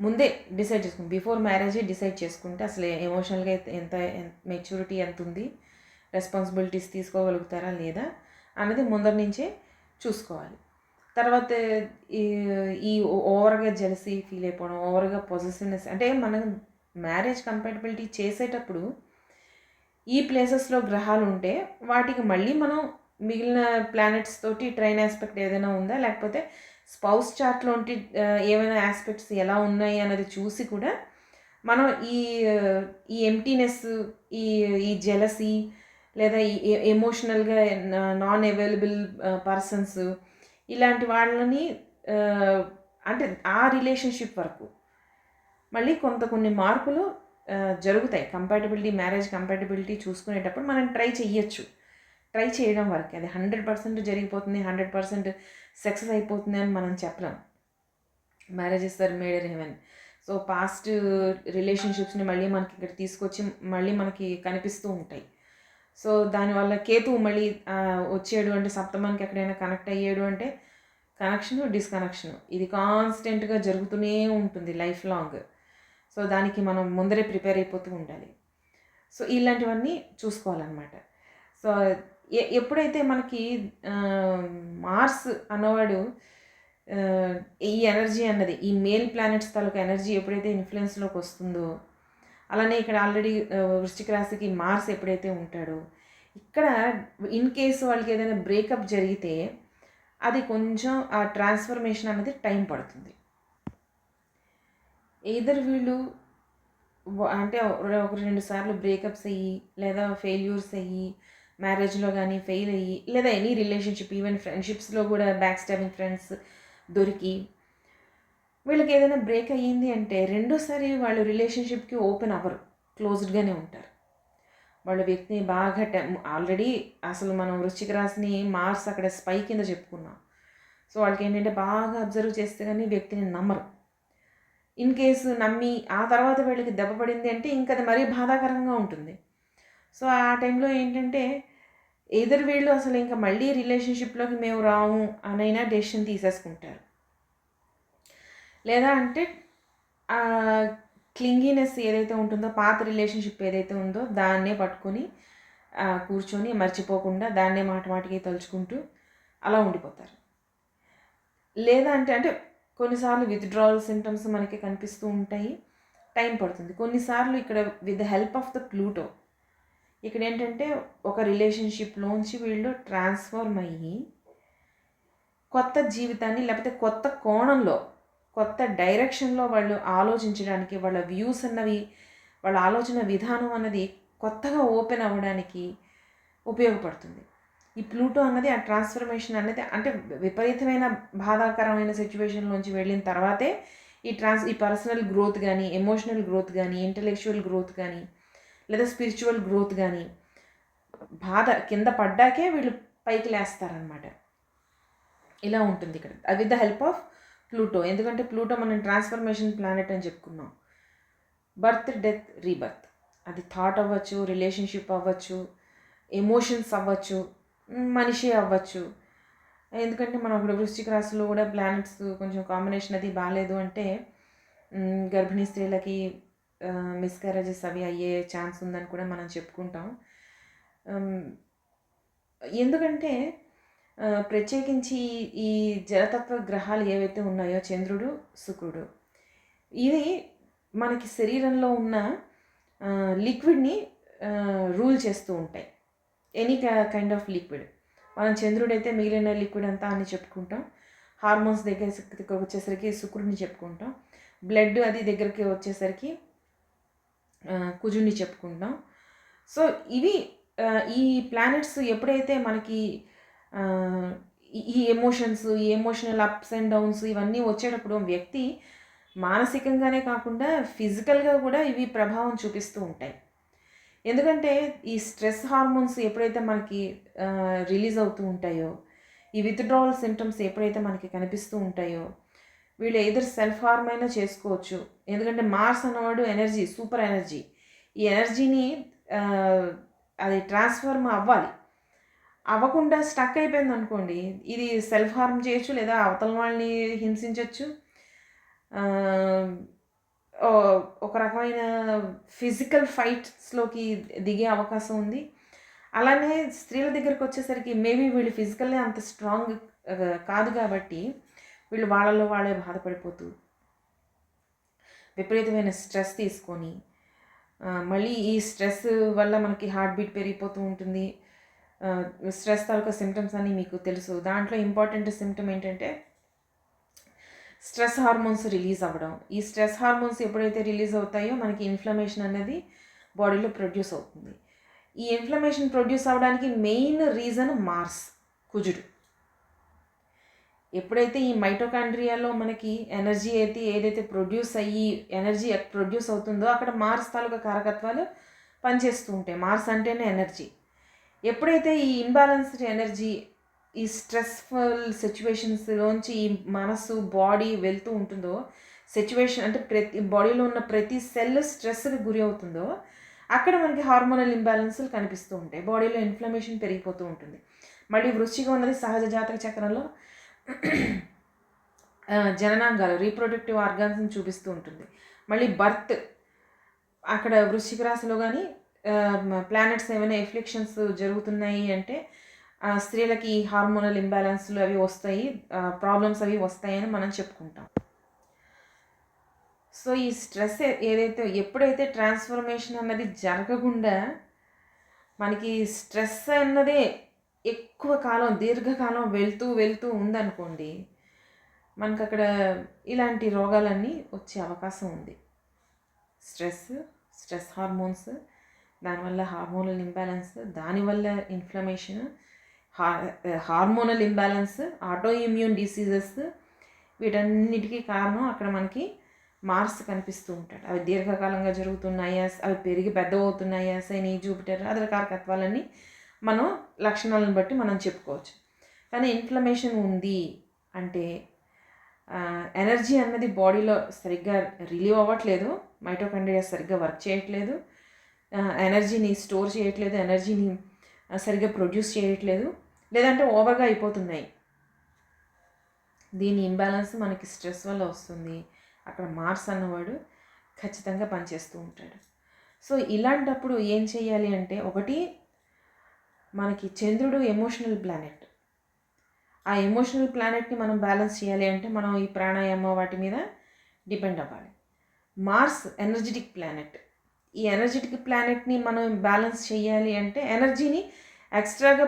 ముందే డిసైడ్ చేసుకుంటే, బిఫోర్ మ్యారేజే డిసైడ్ చేసుకుంటే అసలు ఎమోషనల్గా ఎంత మెచ్యూరిటీ ఎంత ఉంది, రెస్పాన్సిబిలిటీస్ తీసుకోగలుగుతారా లేదా అన్నది ముందర నుంచే చూసుకోవాలి. తర్వాత ఈ ఈ ఓవర్గా జెలసీ ఫీల్ అయిపోవడం, ఓవర్గా పొజెసివ్నెస్, అంటే మనం మ్యారేజ్ కంపాటబిలిటీ చేసేటప్పుడు ఈ ప్లేసెస్లో గ్రహాలు ఉంటే వాటికి మళ్ళీ మనం మిగిలిన ప్లానెట్స్ తోటి ట్రైన్ ఆస్పెక్ట్ ఏదైనా ఉందా, లేకపోతే స్పౌస్ చార్ట్లో ఉంటే ఏమైనా ఆస్పెక్ట్స్ ఎలా ఉన్నాయి అన్నది చూసి కూడా మనం ఈ ఎంప్టీనెస్, ఈ ఈ జెలసీ, లేదా ఈ ఎమోషనల్గా నాన్ అవైలబుల్ పర్సన్స్, ఇలాంటి వాళ్ళని అంటే ఆ రిలేషన్షిప్ వరకు మళ్ళీ కొన్ని మార్పులు జరుగుతాయి. మ్యారేజ్ కంపాటబిలిటీ చూసుకునేటప్పుడు మనం ట్రై చేయడం వరకు. అది 100% జరిగిపోతుంది, 100% సక్సెస్ అయిపోతుంది అని మనం చెప్పలేం. Marriages are made in heaven. So past రిలేషన్షిప్స్ని మళ్ళీ మనకి ఇక్కడ తీసుకొచ్చి మళ్ళీ మనకి కనిపిస్తూ ఉంటాయి. సో దానివల్ల కేతువు మళ్ళీ వచ్చాడు అంటే, సప్తమానికి ఎక్కడైనా కనెక్ట్ అయ్యాడు అంటే కనెక్షను, డిస్కనెక్షను, ఇది కాన్స్టెంట్గా జరుగుతూనే ఉంటుంది లైఫ్ లాంగ్. సో దానికి మనం ముందరే ప్రిపేర్ అయిపోతూ ఉండాలి. సో ఇలాంటివన్నీ చూసుకోవాలన్నమాట. సో ఎప్పుడైతే మనకి మార్స్ అన్నవాడు ఈ ఎనర్జీ అన్నది, ఈ మేల్ ప్లానెట్స్ తాలూకు ఎనర్జీ ఎప్పుడైతే ఇన్ఫ్లుయెన్స్లోకి వస్తుందో, అలానే ఇక్కడ ఆల్రెడీ వృశ్చిక రాశికి మార్స్ ఎప్పుడైతే ఉంటాడో, ఇక్కడ ఇన్ కేసు వాళ్ళకి ఏదైనా బ్రేకప్ జరిగితే అది కొంచెం ఆ ట్రాన్స్ఫర్మేషన్ అనేది టైం పడుతుంది. ఎయిదర్ వీళ్ళు అంటే ఒక 2 సార్లు బ్రేకప్స్ అయ్యి, లేదా ఫెయిల్యూర్స్ అయ్యి, మ్యారేజ్లో కానీ ఫెయిల్ అయ్యి, లేదా ఎనీ రిలేషన్షిప్, ఈవెన్ ఫ్రెండ్షిప్స్లో కూడా బ్యాక్ స్టాబింగ్ ఫ్రెండ్స్ దొరికి వీళ్ళకి ఏదైనా బ్రేక్ అయ్యింది అంటే రెండోసారి వాళ్ళు రిలేషన్షిప్కి ఓపెన్ అవ్వరు, క్లోజ్డ్గానే ఉంటారు. వాళ్ళ వ్యక్తిని బాగా ఆల్రెడీ అసలు మనం వృశ్చిక రాశిని మార్స్ అక్కడ స్పై కింద చెప్పుకున్నాం. సో వాళ్ళకి ఏంటంటే బాగా అబ్జర్వ్ చేస్తే కానీ వ్యక్తిని నమ్మరు. ఇన్ కేసు నమ్మి ఆ తర్వాత వీళ్ళకి దెబ్బ పడింది అంటే ఇంకా అది మరీ బాధాకరంగా ఉంటుంది. సో ఆ టైంలో ఏంటంటే ఎదురు వీళ్ళు అసలు ఇంకా మళ్ళీ రిలేషన్షిప్లోకి మేము రాము అనైనా డెసిషన్ తీసేసుకుంటారు. లేదా అంటే క్లింగీనెస్ ఏదైతే ఉంటుందో, పాత రిలేషన్షిప్ ఏదైతే ఉందో దాన్నే పట్టుకొని కూర్చొని మర్చిపోకుండా దాన్నే మాటికి తలుచుకుంటూ అలా ఉండిపోతారు. లేదా అంటే కొన్నిసార్లు విత్డ్రావల్ సింటమ్స్ మనకి కనిపిస్తూ ఉంటాయి, టైం పడుతుంది. కొన్నిసార్లు ఇక్కడ with the help of the Pluto ఇక్కడ ఏంటంటే ఒక రిలేషన్షిప్లోంచి వీళ్ళు ట్రాన్స్ఫార్మ్ అయ్యి కొత్త జీవితాన్ని, లేకపోతే కొత్త కోణంలో, కొత్త డైరెక్షన్లో వాళ్ళు ఆలోచించడానికి, వాళ్ళ వ్యూస్ అన్నవి, వాళ్ళ ఆలోచన విధానం అన్నది కొత్తగా ఓపెన్ అవ్వడానికి ఉపయోగపడుతుంది. ఈ ప్లూటో అన్నది ఆ ట్రాన్స్ఫర్మేషన్ అనేది, అంటే విపరీతమైన బాధాకరమైన సిచ్యువేషన్లోంచి వెళ్ళిన తర్వాతే ఈ పర్సనల్ గ్రోత్ కానీ, ఎమోషనల్ గ్రోత్ కానీ, ఇంటలెక్చువల్ గ్రోత్ కానీ, లేదా స్పిరిచువల్ గ్రోత్ కానీ, కింద పడ్డాకే వీళ్ళు పైకి లేస్తారనమాట. ఇలా ఉంటుంది ఇక్కడ with the help of Pluto. ఎందుకంటే ప్లూటో మనం ట్రాన్స్ఫర్మేషన్ ప్లానెట్ అని చెప్పుకున్నాం. బర్త్, డెత్, రీబర్త్, అది థాట్ అవ్వచ్చు, రిలేషన్షిప్ అవ్వచ్చు, ఎమోషన్స్ అవ్వచ్చు, మనిషి అవ్వచ్చు. ఎందుకంటే మనం అక్కడ వృశ్చిక రాశిలో కూడా ప్లానెట్స్ కొంచెం కాంబినేషన్ అది బాగాలేదు అంటే గర్భిణీ స్త్రీలకి మిస్క్యారేజెస్ అవి అయ్యే ఛాన్స్ ఉందని కూడా మనం చెప్పుకుంటాం. ఎందుకంటే ప్రత్యేకించి ఈ జలతత్వ గ్రహాలు ఏవైతే ఉన్నాయో, చంద్రుడు, శుక్రుడు, ఇది మనకి శరీరంలో ఉన్న లిక్విడ్ని రూల్ చేస్తూ ఉంటాయి. Any kind of liquid. మనం చంద్రుడైతే మిగిలిన లిక్విడ్ అంతా అని చెప్పుకుంటాం. హార్మోన్స్ దగ్గరికి వచ్చేసరికి శుక్రుడిని చెప్పుకుంటాం. బ్లడ్ అది దగ్గరికి వచ్చేసరికి కుజుడిని చెప్పుకుంటాం. సో ఇవి ఈ ప్లానెట్స్ ఎప్పుడైతే మనకి ఈ ఎమోషన్స్, ఈ ఎమోషనల్ అప్స్ అండ్ డౌన్స్ ఇవన్నీ వచ్చేటప్పుడు వ్యక్తి మానసికంగానే కాకుండా ఫిజికల్గా కూడా ఇవి ప్రభావం చూపిస్తూ ఉంటాయి. ఎందుకంటే ఈ స్ట్రెస్ హార్మోన్స్ ఎప్పుడైతే మనకి రిలీజ్ అవుతూ ఉంటాయో, ఈ విత్‌డ్రావల్ సింప్టమ్స్ ఎప్పుడైతే మనకి కనిపిస్తూ ఉంటాయో, వీళ్ళు ఎయిదర్ సెల్ఫ్ హార్మ్ అయినా చేసుకోవచ్చు. ఎందుకంటే మార్స్ అన్నవాడు ఎనర్జీ, సూపర్ ఎనర్జీ. ఈ ఎనర్జీని అది ట్రాన్స్ఫర్మ్ అవ్వాలి. అవ్వకుండా స్టక్ అయిపోయిందనుకోండి, ఇది సెల్ఫ్ హార్మ్ చేయొచ్చు, లేదా అవతల వాళ్ళని హింసించొచ్చు. ఒక రకమైన ఫిజికల్ ఫైట్స్‌లోకి దిగే అవకాశం ఉంది. అలానే స్త్రీల దగ్గరికి వచ్చేసరికి మేబీ వీళ్ళు ఫిజికల్లీ అంత స్ట్రాంగ్ కాదు కాబట్టి, వీళ్ళు వాళ్ళలో వాళ్ళే బాధపడిపోతూ, విపరీతమైన స్ట్రెస్ తీసుకొని, మళ్ళీ ఈ స్ట్రెస్ వల్ల మనకి హార్ట్ బీట్ పెరిగిపోతూ ఉంటుంది. స్ట్రెస్ తాలూకా సిమ్టమ్స్ అన్నీ మీకు తెలుసు. దాంట్లో ఇంపార్టెంట్ సిమ్టమ్ ఏంటంటే స్ట్రెస్ హార్మోన్స్ రిలీజ్ అవ్వడం. ఈ స్ట్రెస్ హార్మోన్స్ ఎప్పుడైతే రిలీజ్ అవుతాయో మనకి ఇన్ఫ్లమేషన్ అనేది బాడీలో ప్రొడ్యూస్ అవుతుంది. ఈ ఇన్ఫ్లమేషన్ ప్రొడ్యూస్ అవ్వడానికి మెయిన్ రీజన్ మార్స్, కుజుడు. ఎప్పుడైతే ఈ మైటోకాండ్రియాలో మనకి ఎనర్జీ ఏదైతే ప్రొడ్యూస్ అయ్యి ఎనర్జీ ప్రొడ్యూస్ అవుతుందో అక్కడ మార్స్ తాలూకా కారకత్వాలు పనిచేస్తూ ఉంటాయి. మార్స్ అంటేనే ఎనర్జీ. ఎప్పుడైతే ఈ ఇన్బ్యాలెన్స్డ్ ఎనర్జీ ఈ స్ట్రెస్ఫుల్ సిచ్యువేషన్స్లోంచి ఈ మనసు, బాడీ వెళ్తూ ఉంటుందో, సిచ్యువేషన్ అంటే ప్రతి బాడీలో ఉన్న ప్రతి సెల్ స్ట్రెస్కి గురి అవుతుందో, అక్కడ మనకి హార్మోనల్ ఇంబ్యాలెన్స్లు కనిపిస్తూ ఉంటాయి. బాడీలో ఇన్ఫ్లమేషన్ పెరిగిపోతూ ఉంటుంది. మళ్ళీ వృశ్చికం అన్నది సహజ జాతక చక్రంలో జననాంగాలు, రీప్రొడక్టివ్ ఆర్గాన్స్ని చూపిస్తూ ఉంటుంది. మళ్ళీ బర్త్ అక్కడ వృశ్చిక రాశిలో కానీ ప్లానెట్స్ ఏమైనా ఎఫ్లిక్షన్స్ జరుగుతున్నాయి అంటే స్త్రీలకి హార్మోనల్ ఇంబ్యాలెన్స్లు అవి వస్తాయి, ప్రాబ్లమ్స్ అవి వస్తాయని మనం చెప్పుకుంటాం. సో ఈ స్ట్రెస్ ఎప్పుడైతే ట్రాన్స్ఫర్మేషన్ అన్నది జరగకుండా మనకి స్ట్రెస్ అన్నదే ఎక్కువ కాలం, దీర్ఘకాలం వెళ్తూ ఉందనుకోండి, మనకు అక్కడ ఇలాంటి రోగాలన్నీ వచ్చే అవకాశం ఉంది. స్ట్రెస్ హార్మోన్స్, దానివల్ల హార్మోనల్ ఇంబ్యాలెన్స్, దానివల్ల inflammation, hormonal imbalance, auto immune diseases, వీటన్నిటికీ కారణం అక్కడ మనకి మార్స్ కనిపిస్తూ ఉంటాడు. అవి దీర్ఘకాలంగా జరుగుతున్నాయా, అవి పెరిగి పెద్దవవుతున్నాయా, శని, జూపిటర్, అదర్ కారకత్వాలన్నీ మనం లక్షణాలను బట్టి మనం చెప్పుకోవచ్చు. కానీ ఇన్ఫ్లమేషన్ ఉంది అంటే ఎనర్జీ అన్నది బాడీలో సరిగ్గా రిలీవ్ అవ్వట్లేదు, మైటోకాండ్రియా సరిగ్గా వర్క్ చేయట్లేదు, ఎనర్జీని స్టోర్ చేయట్లేదు, ఎనర్జీని సరిగ్గా ప్రొడ్యూస్ చేయట్లేదు, లేదంటే ఓవర్గా అయిపోతున్నాయి. దీని ఇంబ్యాలెన్స్ మనకి స్ట్రెస్ వల్ల వస్తుంది. అక్కడ మార్స్ అన్నవాడు ఖచ్చితంగా పనిచేస్తూ ఉంటాడు. సో ఇలాంటప్పుడు ఏం చేయాలి అంటే, ఒకటి మనకి చంద్రుడు ఎమోషనల్ ప్లానెట్. ఆ ఎమోషనల్ ప్లానెట్ని మనం బ్యాలెన్స్ చేయాలి అంటే మనం ఈ ప్రాణాయామ వాటి మీద డిపెండ్ అవ్వాలి. Mars energetic planet. ఈ ఎనర్జెటిక్ ప్లానెట్ని మనం బ్యాలెన్స్ చేయాలి అంటే ఎనర్జీని ఎక్స్ట్రాగా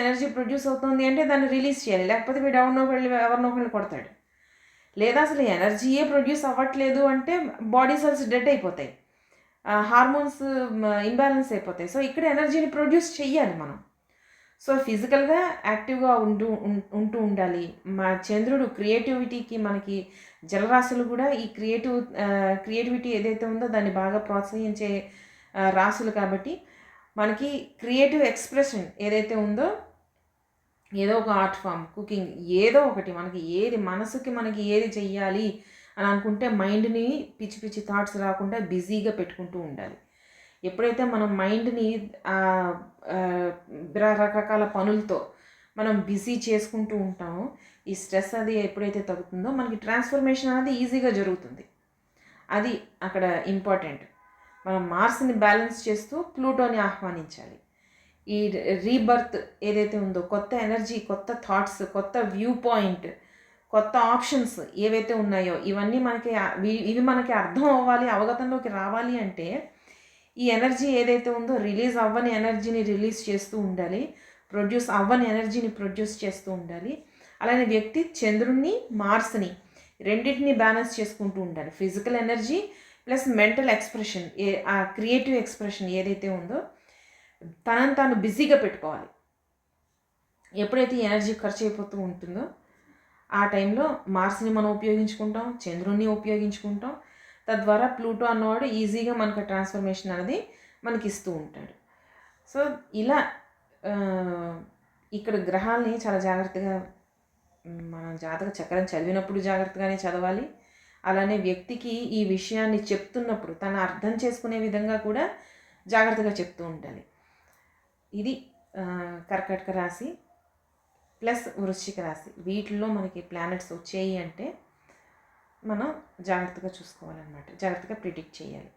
ఎనర్జీ ప్రొడ్యూస్ అవుతుంది అంటే దాన్ని రిలీజ్ చేయాలి, లేకపోతే వీడు ఎవరినో ఒకళ్ళు కొడతాడు. లేదా అసలు ఎనర్జీయే ప్రొడ్యూస్ అవ్వట్లేదు అంటే బాడీ సెల్స్ డెడ్ అయిపోతాయి, హార్మోన్స్ ఇంబ్యాలెన్స్ అయిపోతాయి. సో ఇక్కడ ఎనర్జీని ప్రొడ్యూస్ చెయ్యాలి మనం. సో ఫిజికల్గా యాక్టివ్గా ఉంటూ ఉండాలి. మా చంద్రుడు క్రియేటివిటీకి, మనకి జలరాశులు కూడా ఈ క్రియేటివిటీ ఏదైతే ఉందో దాన్ని బాగా ప్రోత్సహించే రాశులు కాబట్టి మనకి క్రియేటివ్ ఎక్స్ప్రెషన్ ఏదైతే ఉందో, ఏదో ఒక ఆర్ట్ ఫామ్, కుకింగ్, ఏదో ఒకటి మనకి ఏది చెయ్యాలి అని అనుకుంటే మైండ్ని పిచ్చి పిచ్చి థాట్స్ రాకుండా బిజీగా పెట్టుకుంటూ ఉండాలి. ఎప్పుడైతే మనం మైండ్ని రకరకాల పనులతో మనం బిజీ చేసుకుంటూ ఉంటామో, ఈ స్ట్రెస్ అది ఎప్పుడైతే తగ్గుతుందో మనకి ట్రాన్స్ఫర్మేషన్ అనేది ఈజీగా జరుగుతుంది. అది అక్కడ ఇంపార్టెంట్. మనం మార్స్ని బ్యాలెన్స్ చేస్తూ ప్లూటోని ఆహ్వానించాలి. ఈ రీబర్త్ ఏదైతే ఉందో, కొత్త ఎనర్జీ, కొత్త థాట్స్, కొత్త వ్యూ పాయింట్, కొత్త ఆప్షన్స్ ఏవైతే ఉన్నాయో ఇవన్నీ ఇవి మనకి అర్థం అవ్వాలి, అవగతంలోకి రావాలి అంటే ఈ ఎనర్జీ ఏదైతే ఉందో రిలీజ్ అవ్వని ఎనర్జీని రిలీజ్ చేస్తూ ఉండాలి, ప్రొడ్యూస్ అవ్వని ఎనర్జీని ప్రొడ్యూస్ చేస్తూ ఉండాలి. అలానే వ్యక్తి చంద్రుణ్ణి, మార్స్ని రెండింటిని బ్యాలెన్స్ చేసుకుంటూ ఉండాలి. Physical energy plus mental expression, ఆ క్రియేటివ్ ఎక్స్ప్రెషన్ ఏదైతే ఉందో తనని తాను బిజీగా పెట్టుకోవాలి. ఎప్పుడైతే ఈ ఎనర్జీ ఖర్చు అయిపోతూ ఉంటుందో ఆ టైంలో మార్స్ని మనం ఉపయోగించుకుంటాం, చంద్రుణ్ణి ఉపయోగించుకుంటాం. తద్వారా ప్లూటో అన్నవాడు ఈజీగా మనకు ట్రాన్స్ఫర్మేషన్ అనేది మనకి ఇస్తూ ఉంటాడు. సో ఇలా ఇక్కడ గ్రహాలని చాలా జాగ్రత్తగా మనం జాతక చక్రం చదివినప్పుడు జాగ్రత్తగానే చదవాలి. అలానే వ్యక్తికి ఈ విషయాన్ని చెప్తున్నప్పుడు తను అర్థం చేసుకునే విధంగా కూడా జాగ్రత్తగా చెప్తూ ఉండాలి. ఇది కర్కాటక రాశి ప్లస్ వృశ్చిక రాశి. వీటిల్లో మనకి ప్లానెట్స్ వచ్చాయి అంటే మనం జాగ్రత్తగా చూసుకోవాలన్నమాట. జాగ్రత్తగా ప్రిడిక్ట్ చేయాలి.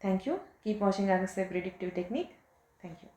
Thank you. Keep watching Agastya predictive technique. Thank you.